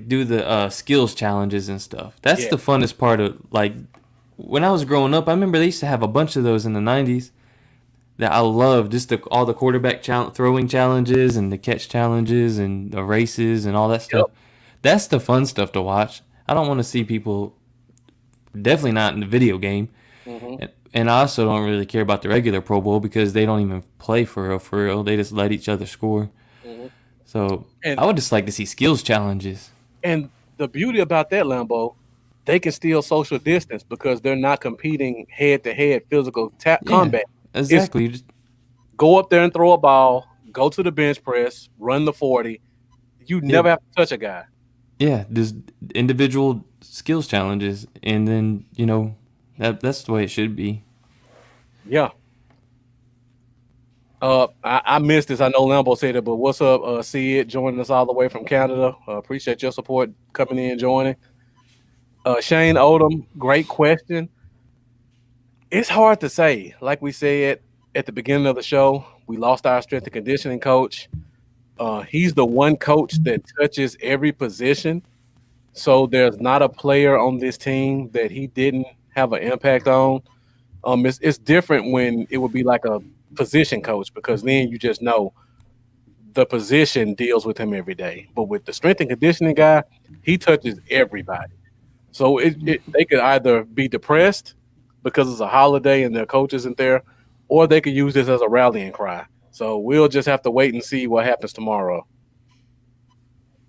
do the skills challenges and stuff. That's the funnest part of, like, when I was growing up, I remember they used to have a bunch of those in the 90s that I loved. Just all the quarterback throwing challenges and the catch challenges and the races and all that stuff. Yep. That's the fun stuff to watch. I don't want to see people, definitely not in the video game. Mm-hmm. And I also don't really care about the regular Pro Bowl because they don't even play for real. They just let each other score. Mm-hmm. So I would just like to see skills challenges. And the beauty about that, Lambeau, they can still social distance because they're not competing head-to-head physical combat. Exactly. Just go up there and throw a ball, go to the bench press, run the 40. You never have to touch a guy. Yeah, just individual skills challenges, and then, that's the way it should be. Yeah. I missed this. I know Lambeau said it, but what's up, Sid, joining us all the way from Canada. Appreciate your support coming in and joining. Shane Odom, great question. It's hard to say. Like we said at the beginning of the show, we lost our strength and conditioning coach. He's the one coach that touches every position. So there's not a player on this team that he didn't have an impact on. It's different when it would be like a position coach because then you just know the position deals with him every day. But with the strength and conditioning guy, he touches everybody. So they could either be depressed because it's a holiday and their coach isn't there, or they could use this as a rallying cry. So we'll just have to wait and see what happens tomorrow.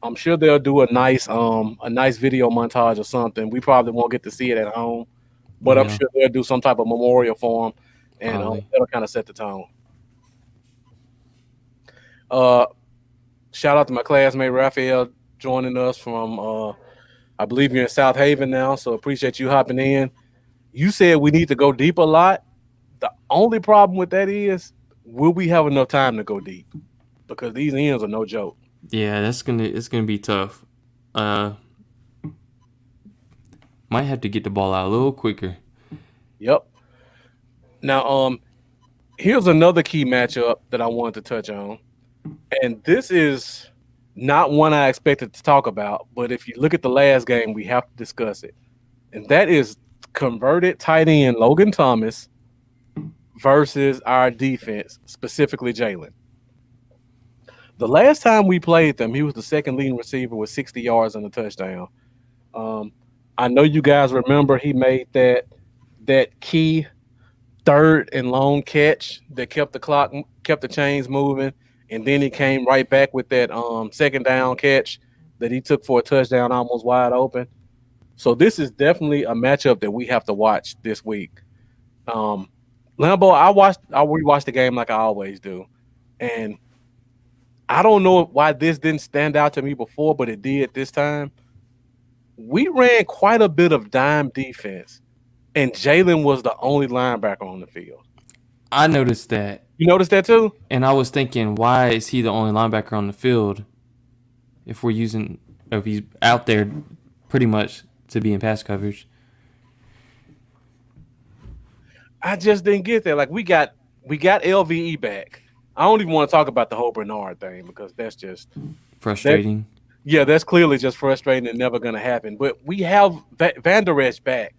I'm sure they'll do a nice video montage or something. We probably won't get to see it at home, but I'm sure they'll do some type of memorial for him, and that'll kind of set the tone. Shout out to my classmate Raphael joining us from I believe you're in South Haven now, so appreciate you hopping in. You said we need to go deep a lot. The only problem with that is, will we have enough time to go deep? Because these ends are no joke. Yeah, it's gonna be tough. Might have to get the ball out a little quicker. Yep. Now, here's another key matchup that I wanted to touch on, and this is Not one I expected to talk about, but if you look at the last game, we have to discuss it. And that is converted tight end Logan Thomas versus our defense, specifically Jalen. The last time we played them, he was the second leading receiver with 60 yards and a touchdown. Um, I know you guys remember he made that key third and long catch that kept the chains moving, and then he came right back with that second down catch that he took for a touchdown, almost wide open. So this is definitely a matchup that we have to watch this week. Um, Lambo, I rewatched the game like I always do, and I don't know why this didn't stand out to me before, but it did this time. We ran quite a bit of dime defense, and Jalen was the only linebacker on the field. I noticed that, You noticed that too? and I was thinking, why is he the only linebacker on the field if he's out there pretty much to be in pass coverage? I just didn't get that. Like we got LVE back. I don't even want to talk about the whole Bernard thing because that's just Frustrating. that's clearly just frustrating and never going to happen. But we have Van Der Esch back.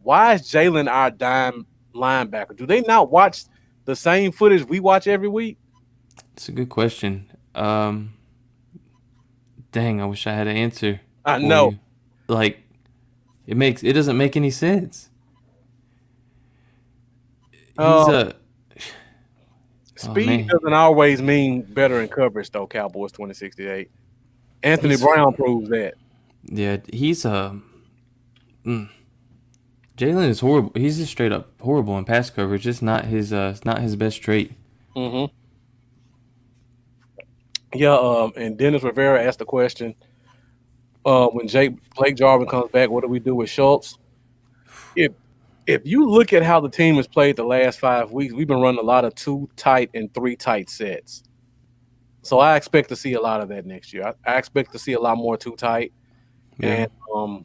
Why is Jalen our dime linebacker? Do they not watch the same footage we watch every week? It's a good question. Dang, I wish I had an answer. I for know. you. Like, it doesn't make any sense. He's Uh, a Speed man. doesn't always mean better in coverage, though. Cowboys 2068. Anthony He's- Brown proves that. Yeah, he's Jalen is horrible. He's just straight up horrible in pass coverage. It's not his best trait. Mm-hmm. Yeah. And Dennis Rivera asked the question: when Blake Jarvin comes back, what do we do with Schultz? If you look at how the team has played the last 5 weeks, we've been running a lot of 2 tight and 3 tight sets. So I expect to see a lot of that next year. I expect to see a lot more 2 tight. Yeah. And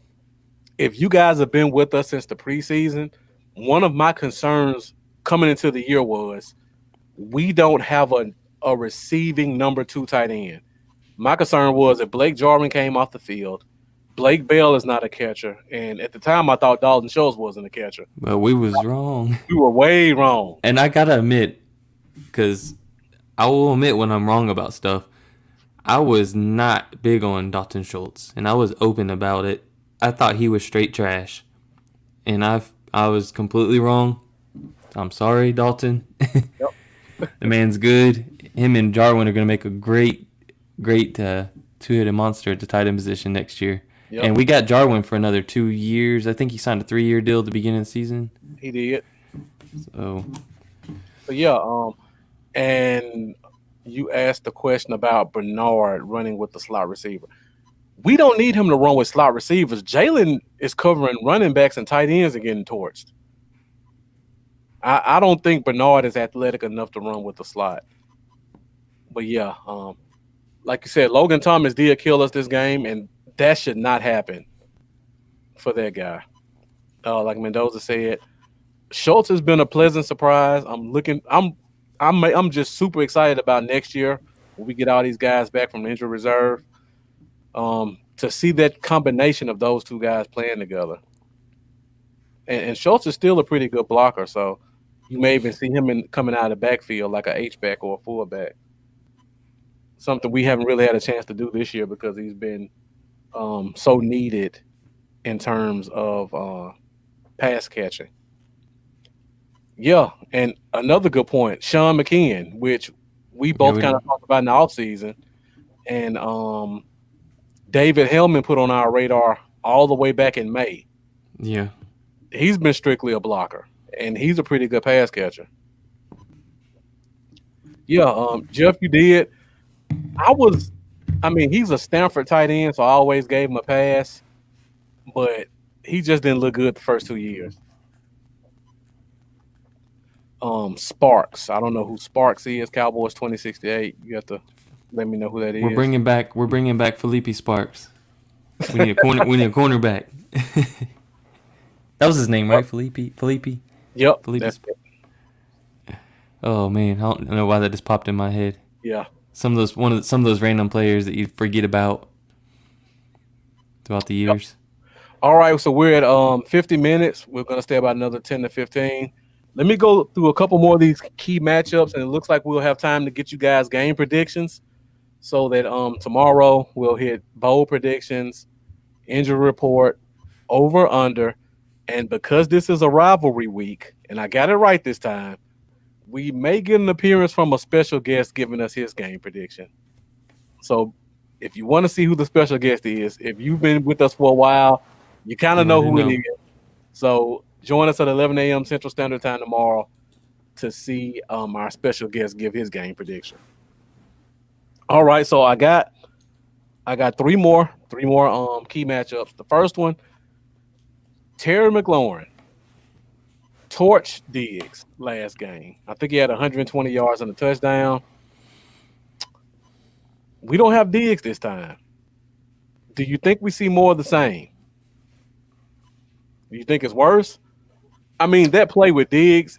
if you guys have been with us since the preseason, one of my concerns coming into the year was we don't have a receiving number 2 tight end. My concern was if Blake Jarvin came off the field, Blake Bell is not a catcher, and at the time I thought Dalton Schultz wasn't a catcher. But we was wrong. We were way wrong. And I gotta admit, because I will admit when I'm wrong about stuff, I was not big on Dalton Schultz, and I was open about it. I thought he was straight trash, and I was completely wrong. I'm sorry, Dalton. Yep. The man's good. Him and Jarwin are gonna make a great two-headed monster at the tight end position next year. Yep. And we got Jarwin for another 2 years. I think he signed a 3-year deal at the beginning of the season. He did. So So yeah, and you asked the question about Bernard running with the slot receiver. We don't need him to run with slot receivers. Jalen is covering running backs and tight ends and getting torched. I don't think Bernard is athletic enough to run with the slot. But yeah, like you said, Logan Thomas did kill us this game, and that should not happen for that guy. Like Mendoza said, Schultz has been a pleasant surprise. I'm just super excited about next year when we get all these guys back from the injury reserve. To see that combination of those 2 guys playing together. And Schultz is still a pretty good blocker, so you may even see him coming out of the backfield like a H-back or a fullback. Something we haven't really had a chance to do this year because he's been so needed in terms of pass catching. Yeah, and another good point, Sean McKeon, which we both kind of talked about in the offseason. And David Hellman put on our radar all the way back in May. yeah. He's been strictly a blocker, and he's a pretty good pass catcher. Yeah, Jeff, you did. He's a Stanford tight end, so I always gave him a pass, but he just didn't look good the first 2 years. Sparks. I don't know who Sparks is. Cowboys 2068. You have to let me know who that is. We're bringing back Felipe Sparks. We need a cornerback. That was his name, right? Felipe. Yep. Felipe That's Sparks. Oh man, I don't know why that just popped in my head. Yeah. some of those random players that you forget about throughout the years. All right, so we're at 50 minutes. We're gonna stay about another 10 to 15. Let me go through a couple more of these key matchups, and it looks like we'll have time to get you guys game predictions. So that tomorrow we'll hit bowl predictions, injury report, over under, and because this is a rivalry week, and I got it right this time, we may get an appearance from a special guest giving us his game prediction. So if you want to see who the special guest is, if you've been with us for a while, you kind of You know already who it know. is. So join us at 11 a.m. Central Standard Time tomorrow to see our special guest give his game prediction. All right, so I got three more key matchups. The first one, Terry McLaurin torched Diggs last game. I think he had 120 yards and a touchdown. We don't have Diggs this time. Do you think we see more of the same? Do you think it's worse? I mean, that play with Diggs,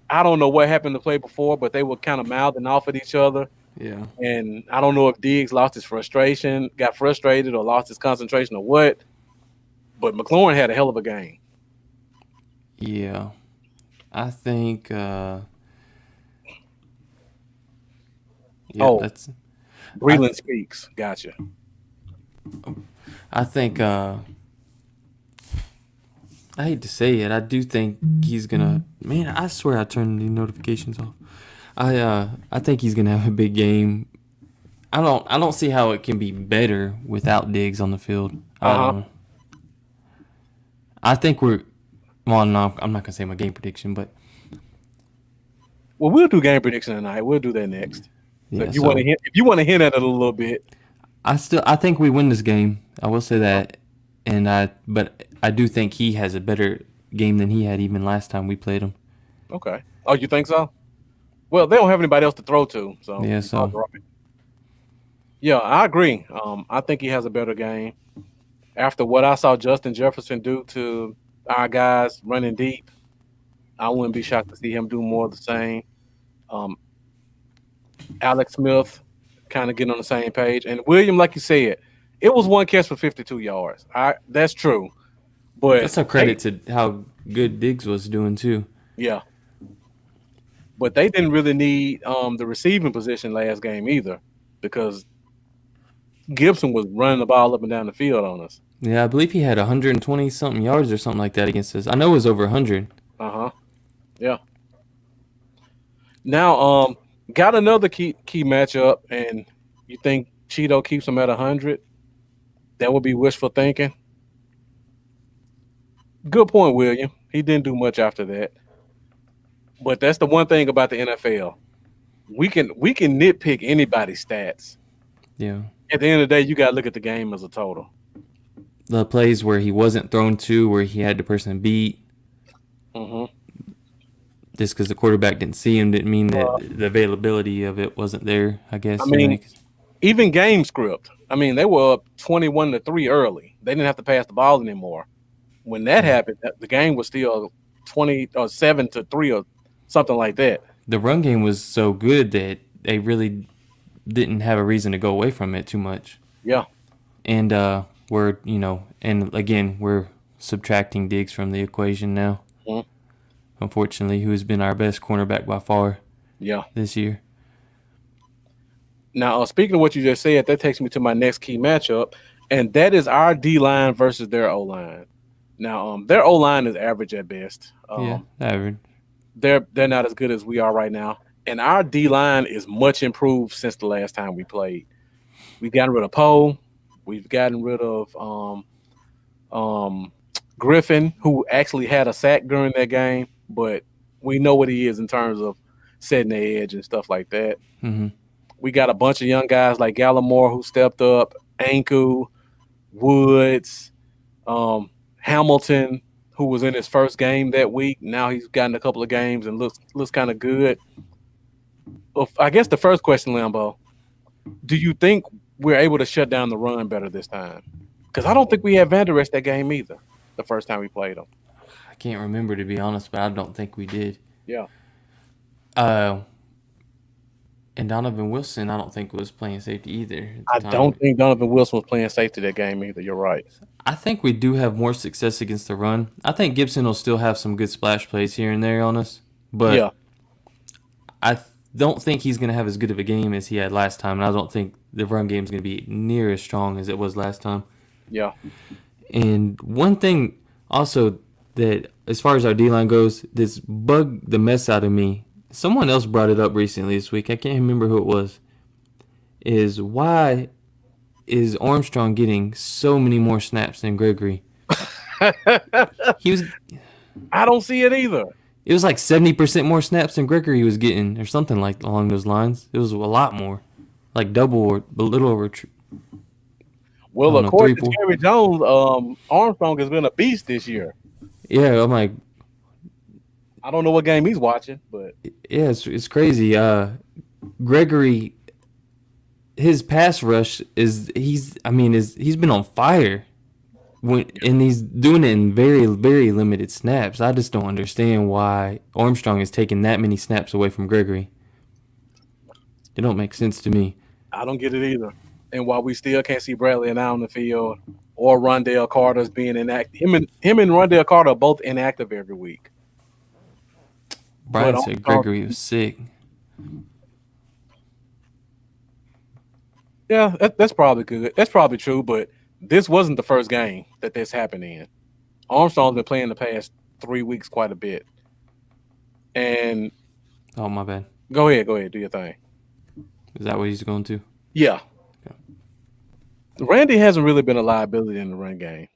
I don't know what happened to play before, but they were kind of mouthing off at each other. Yeah. And I don't know if Diggs lost his frustration, got frustrated, or lost his concentration or what. But McLaurin had a hell of a game. Yeah. I think Oh. that's Breland speaks. Gotcha. I think I hate to say it, I do think he's gonna. Man, I swear I turned the notifications off. I think he's gonna have a big game. I don't see how it can be better without Diggs on the field. I don't know. I think we're. Well, no, I'm not gonna say my game prediction, but Well, we'll do game prediction tonight. We'll do that next. So yeah. if you want to hint at it a little bit, I think we win this game. I will say that, but I do think he has a better game than he had even last time we played him. okay. Oh, you think so? Well, they don't have anybody else to throw to, so Yeah, so yeah, I agree. I think he has a better game. After what I saw Justin Jefferson do to our guys running deep, I wouldn't be shocked to see him do more of the same. Alex Smith kind of getting on the same page, and William, like you said, it was one catch for 52 yards. That's true, but that's a credit to how good Diggs was doing too. yeah. But they didn't really need the receiving position last game either, because Gibson was running the ball up and down the field on us. Yeah, I believe he had 120 something yards or something like that against us. I know it was over 100. Yeah. Now, got another key matchup, and you think Cheeto keeps him at 100? That would be wishful thinking. Good point, William. He didn't do much after that. But that's the one thing about the NFL. We can nitpick anybody's stats. Yeah. At the end of the day, you got to look at the game as a total. The plays where he wasn't thrown to, where he had the person beat, just because the quarterback didn't see him, didn't mean that the availability of it wasn't there, I guess. I mean, even game script. I mean, they were up 21-3 early. They didn't have to pass the ball anymore. When that happened, the game was still 20 or 7-3 or something like that. The run game was so good that they really didn't have a reason to go away from it too much. Yeah. And we're subtracting Diggs from the equation now. Mm-hmm. Unfortunately, who's been our best cornerback by far. Yeah. This year. Now, speaking of what you just said, that takes me to my next key matchup, and that is our D-line versus their O-line. Now, their O-line is average at best. Average. They're not as good as we are right now, and our D-line is much improved since the last time we played. We've gotten rid of Poe. We've gotten rid of Griffin, who actually had a sack during that game, but we know what he is in terms of setting the edge and stuff like that. Mm-hmm. We got a bunch of young guys like Gallimore who stepped up, Anku, Woods, Hamilton, who was in his first game that week. Now he's gotten a couple of games and looks kind of good. Well, I guess the first question, Lambo, do you think we're able to shut down the run better this time? Because I don't think we had Van Der Esch that game either, the first time we played him. I can't remember, to be honest, but I don't think we did. Yeah. And Donovan Wilson, I don't think was playing safety either at I the don't time. think Donovan Wilson was playing safety that game either. You're right. I think we do have more success against the run. I think Gibson will still have some good splash plays here and there on us, but Yeah. don't think he's going to have as good of a game as he had last time, and I don't think the run game is going to be near as strong as it was last time. Yeah. And one thing also that, as far as our D line goes, this bugged the mess out of me. Someone else brought it up recently this week. I can't remember who it was. Is why is Armstrong getting so many more snaps than Gregory? He was. I don't see it either. It was like 70% more snaps than Gregory was getting, or something like along those lines. It was a lot more, like double or a little over. I Well, don't know, three, according to four. Jerry Jones, Armstrong has been a beast this year. Yeah, I'm like, I don't know what game he's watching, but yeah, it's crazy. Gregory, his pass rush he's been on fire and he's doing it in very, very limited snaps. I just don't understand why Armstrong is taking that many snaps away from Gregory. It don't make sense to me. I don't get it either. And while we still can't see Bradley and I on the field or Rondale Carter's being inactive, him and Rondale Carter are both inactive every week. Brian But said Gregory was sick. Yeah, that's probably good. That's probably true, but this wasn't the first game that this happened in. Armstrong's been playing the past 3 weeks quite a bit. And Oh, my bad. go ahead, do your thing. Is that what he's going to? Yeah. Randy hasn't really been a liability in the run game.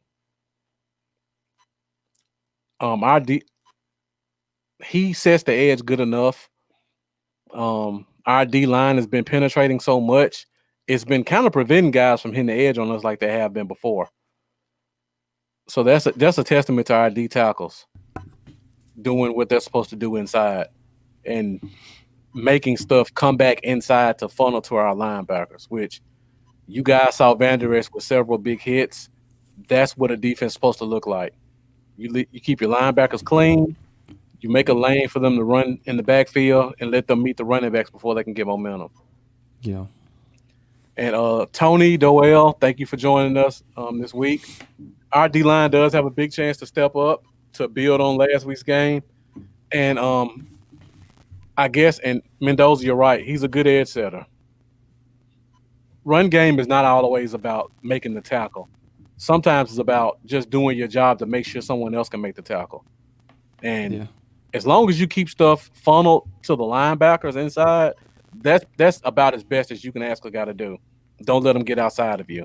He sets the edge good enough. Our D line has been penetrating so much, it's been kind of preventing guys from hitting the edge on us like they have been before. So that's a testament to our D tackles doing what they're supposed to do inside and making stuff come back inside to funnel to our linebackers, which you guys saw Van Der Esch with several big hits. That's what a defense is supposed to look like. You keep your linebackers clean. You make a lane for them to run in the backfield and let them meet the running backs before they can get momentum. Yeah. And Tony Doyle, thank you for joining us this week. Our D-line does have a big chance to step up to build on last week's game. And I guess, and Mendoza, you're right. He's a good edge setter. Run game is not always about making the tackle. Sometimes it's about just doing your job to make sure someone else can make the tackle. And as long as you keep stuff funneled to the linebackers inside, that's about as best as you can ask a guy to do. Don't let them get outside of you.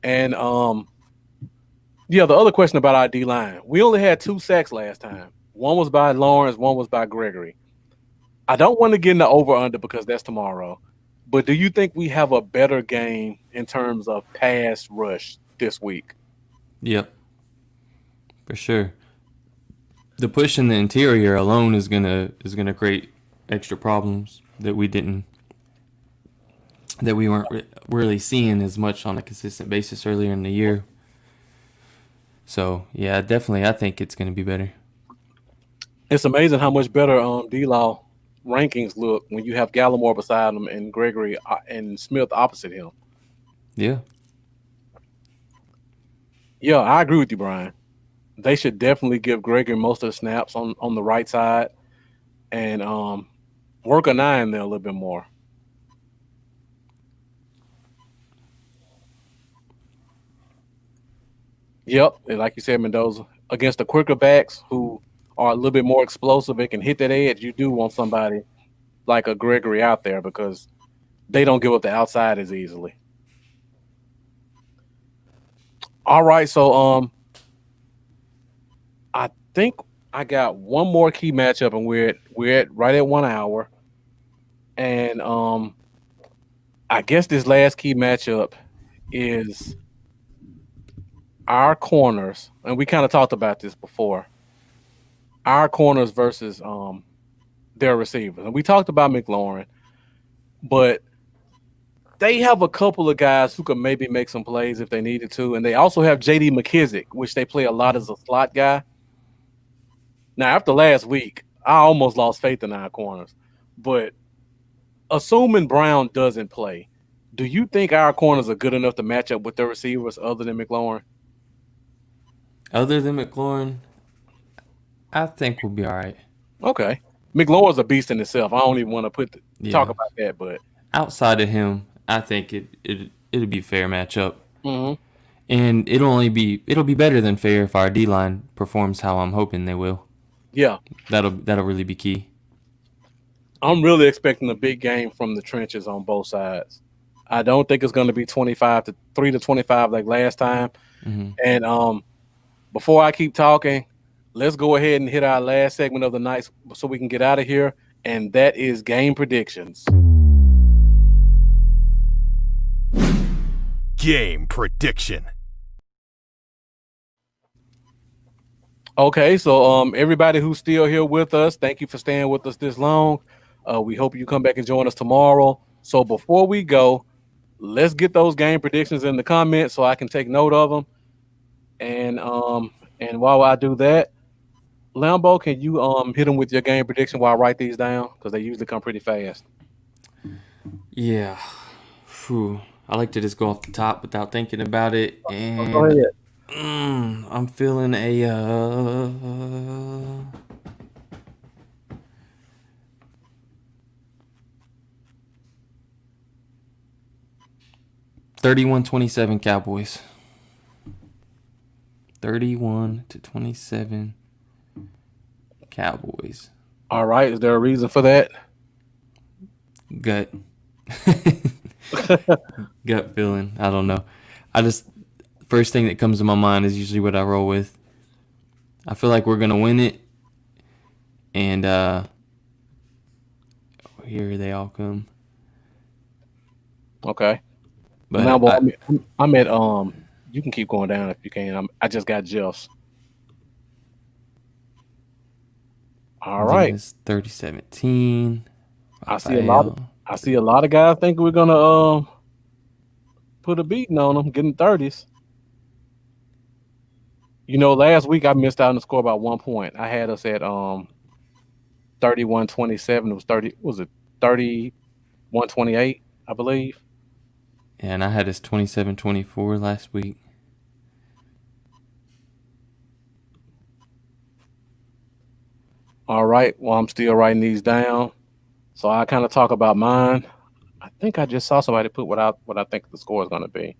And the other question about our D-line. We only had 2 sacks last time. One was by Lawrence, one was by Gregory. I don't want to get into over-under because that's tomorrow. But do you think we have a better game in terms of pass rush this week? Yep. For sure. The push in the interior alone is gonna create extra problems that we weren't really seeing as much on a consistent basis earlier in the year. So yeah, definitely, I think it's gonna be better. It's amazing how much better D-Law rankings look when you have Gallimore beside him and Gregory and Smith opposite him. Yeah. Yeah, I agree with you, Brian. They should definitely give Gregory most of the snaps on the right side and work a 9 there a little bit more. Yep, and like you said, Mendoza, against the quicker backs who are a little bit more explosive and can hit that edge, you do want somebody like a Gregory out there because they don't give up the outside as easily. All right, so I think I got one more key matchup, and we're at right at 1 hour. And I guess this last key matchup is our corners, and we kind of talked about this before. Our corners versus their receivers. And we talked about McLaurin, but they have a couple of guys who could maybe make some plays if they needed to. And they also have J.D. McKissick, which they play a lot as a slot guy. Now, after last week, I almost lost faith in our corners. But assuming Brown doesn't play, do you think our corners are good enough to match up with the receivers other than McLaurin? Other than McLaurin, I think we'll be all right. Okay. McLaurin's a beast in itself. I don't even want to talk Yeah. about that, but Outside of him, I think it'll be a fair matchup. mhm. And it'll be better than fair if our D line performs how I'm hoping they will. Yeah. That'll really be key. I'm really expecting a big game from the trenches on both sides. I don't think it's going to be 3 to 25 like last time. Mm-hmm. And before I keep talking, let's go ahead and hit our last segment of the night so we can get out of here, and that is game predictions. Game prediction. Okay, so everybody who's still here with us, thank you for staying with us this long. We hope you come back and join us tomorrow. So before we go, let's get those game predictions in the comments so I can take note of them. And while I do that, Lambo, can you hit them with your game prediction while I write these down? Because they usually come pretty fast. Yeah. Whew. I like to just go off the top without thinking about it. And Go ahead. I'm feeling a 31-27 Cowboys. 31-27 Cowboys. All right. Is there a reason for that? Gut. Gut feeling. I don't know. First thing that comes to my mind is usually what I roll with. I feel like we're gonna win it, and here they all come. Okay. But Lambo, I'm at you can keep going down if you can. I just got Jeff's. All right. 30-17. I see a lot of guys think we're gonna put a beating on them, getting 30s. You know, last week I missed out on the score by 1 point. I had us at 31-27. It was 31-28, I believe. And I had us 27-24 last week. All right. Well, I'm still writing these down. So I kind of talk about mine. I think I just saw somebody put what I think the score is going to be.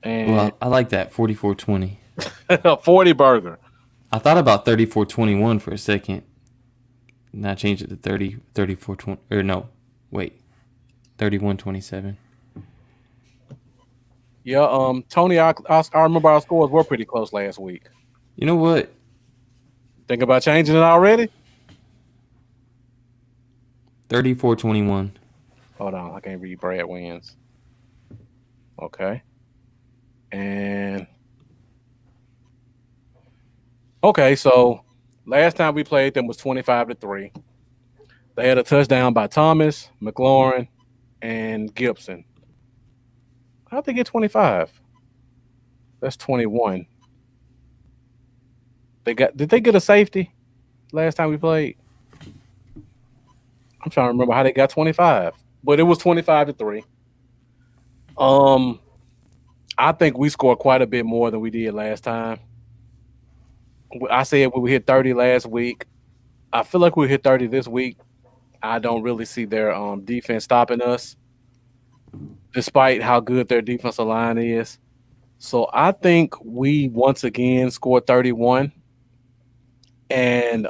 And Well, I like that 44-20. 40 burger. I thought about 34-21 for a second. And I changed it to 34-20. Or no, wait. 31-27. Yeah, Tony, I remember our scores were pretty close last week. You know what? Think about changing it already? 34-21. Hold on, I can't read Brad wins. Okay. And okay, so last time we played them was 25-3. They had a touchdown by Thomas, McLaurin, and Gibson. How'd they get 25? That's 21. Did they get a safety last time we played? I'm trying to remember how they got 25, but it was 25-3. I think we scored quite a bit more than we did last time. I said we hit 30 last week. I feel like we hit 30 this week. I don't really see their defense stopping us, despite how good their defensive line is. So I think we once again scored 31. And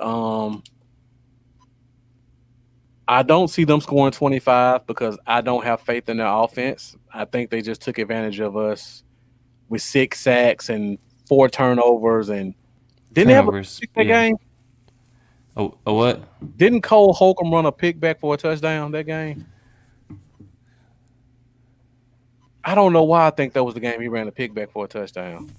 I don't see them scoring 25 because I don't have faith in their offense. I think they just took advantage of us with 6 sacks and 4 turnovers. And didn't they have a pick that game? A what? Didn't Cole Holcomb run a pick back for a touchdown that game? I don't know why I think that was the game he ran a pick back for a touchdown.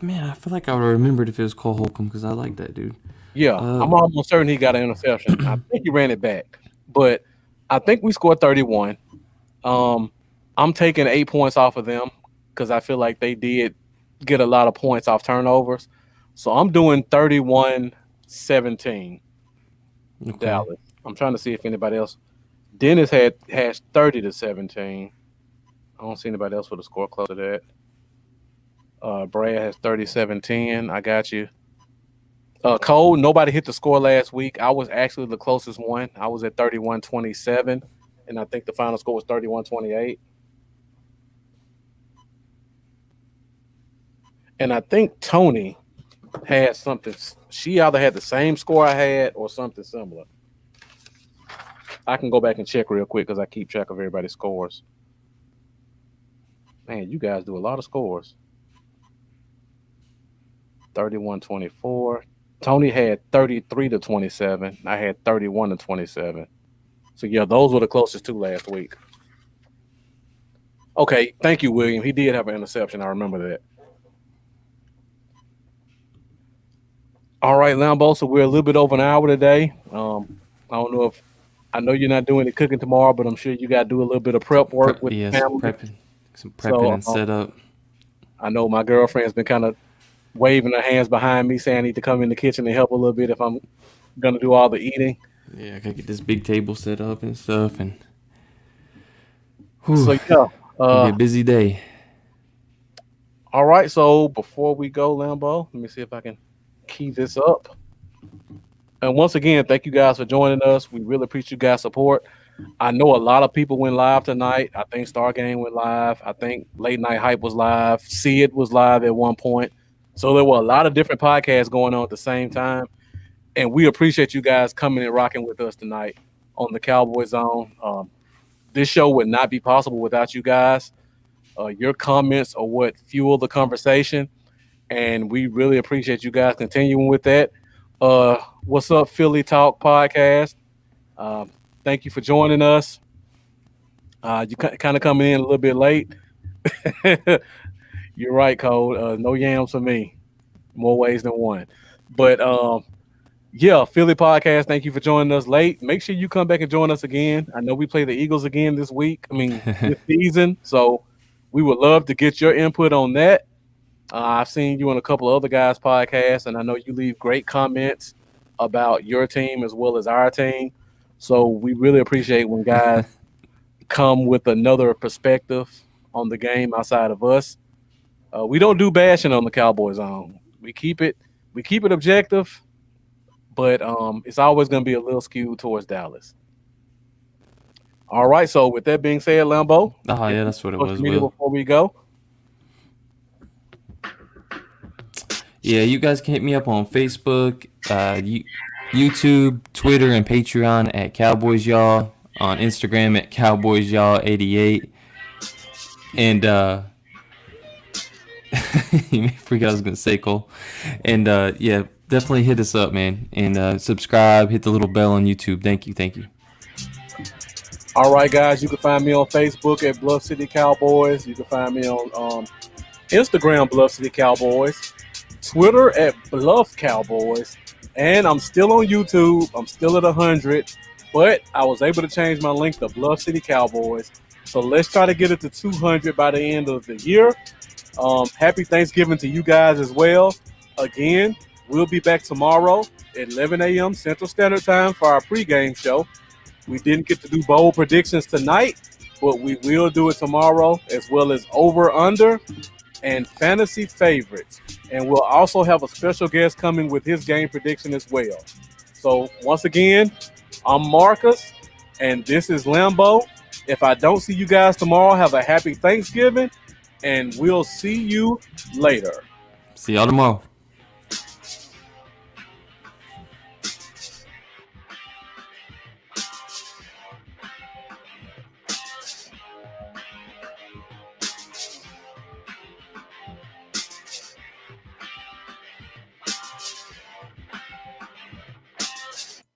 Man, I feel like I would have remembered if it was Cole Holcomb because I like that dude. Yeah, I'm almost certain he got an interception. I think he ran it back. But I think we scored 31. I'm taking 8 points off of them because I feel like they did get a lot of points off turnovers. So I'm doing 31-17. Okay. Dallas. I'm trying to see if anybody else. Dennis has 30-17. I don't see anybody else with a score close to that. Brad has 37-10. I got you. Cole, nobody hit the score last week. I was actually the closest one. I was at 31-27, and I think the final score was 31-28. And I think Tony had something. She either had the same score I had or something similar. I can go back and check real quick because I keep track of everybody's scores. Man, you guys do a lot of scores. 31-24. Tony had 33-27. I had 31-27. So, yeah, those were the closest two last week. Okay, thank you, William. He did have an interception. I remember that. All right, Lambo, so we're a little bit over an hour today. I don't know if – I know you're not doing the cooking tomorrow, but I'm sure you got to do a little bit of prep work with the family. Some prepping and setup. I know my girlfriend's been kind of waving her hands behind me, saying I need to come in the kitchen and help a little bit if I'm gonna do all the eating. Yeah, I gotta get this big table set up and stuff, and so yeah, it'll be a busy day. All right, so before we go, Lambo, let me see if I can key this up. And once again, thank you guys for joining us. We really appreciate you guys' support. I know a lot of people went live tonight. I think Star Game went live. I think Late Night Hype was live. See It was live at one point. So there were a lot of different podcasts going on at the same time. And we appreciate you guys coming and rocking with us tonight on the Cowboy Zone. This show would not be possible without you guys. Your comments are what fuel the conversation. And we really appreciate you guys continuing with that. What's up, Philly Talk Podcast? Thank you for joining us. You kind of coming in a little bit late. You're right, Cole. No yams for me. More ways than one. But, yeah, Philly Podcast, thank you for joining us late. Make sure you come back and join us again. I know we play the Eagles again this season. So we would love to get your input on that. I've seen you on a couple of other guys' podcasts, and I know you leave great comments about your team as well as our team. So we really appreciate when guys come with another perspective on the game outside of us. We don't do bashing on the Cowboys Zone. We keep it objective, but it's always going to be a little skewed towards Dallas. All right. So with that being said, Lambo. Oh yeah, that's what it was. Will. Before we go. Yeah, you guys can hit me up on Facebook, YouTube, Twitter, and Patreon at Cowboys Y'all. On Instagram at Cowboys Y'all 88. And you may forget I was gonna say, Cole. And yeah, definitely hit us up, man. And subscribe, hit the little bell on YouTube. Thank you. All right, guys, you can find me on Facebook at Bluff City Cowboys. You can find me on Instagram, Bluff City Cowboys. Twitter at Bluff Cowboys. And I'm still on YouTube. I'm still at 100. But I was able to change my link to Bluff City Cowboys. So let's try to get it to 200 by the end of the year. Happy Thanksgiving to you guys as well. Again, we'll be back tomorrow at 11 a.m. Central Standard Time for our pregame show. We didn't get to do bold predictions tonight, but we will do it tomorrow, as well as over-under and fantasy favorites. And we'll also have a special guest coming with his game prediction as well. So once again, I'm Marcus, and this is Lambo. If I don't see you guys tomorrow, have a happy Thanksgiving, and we'll see you later. See y'all tomorrow.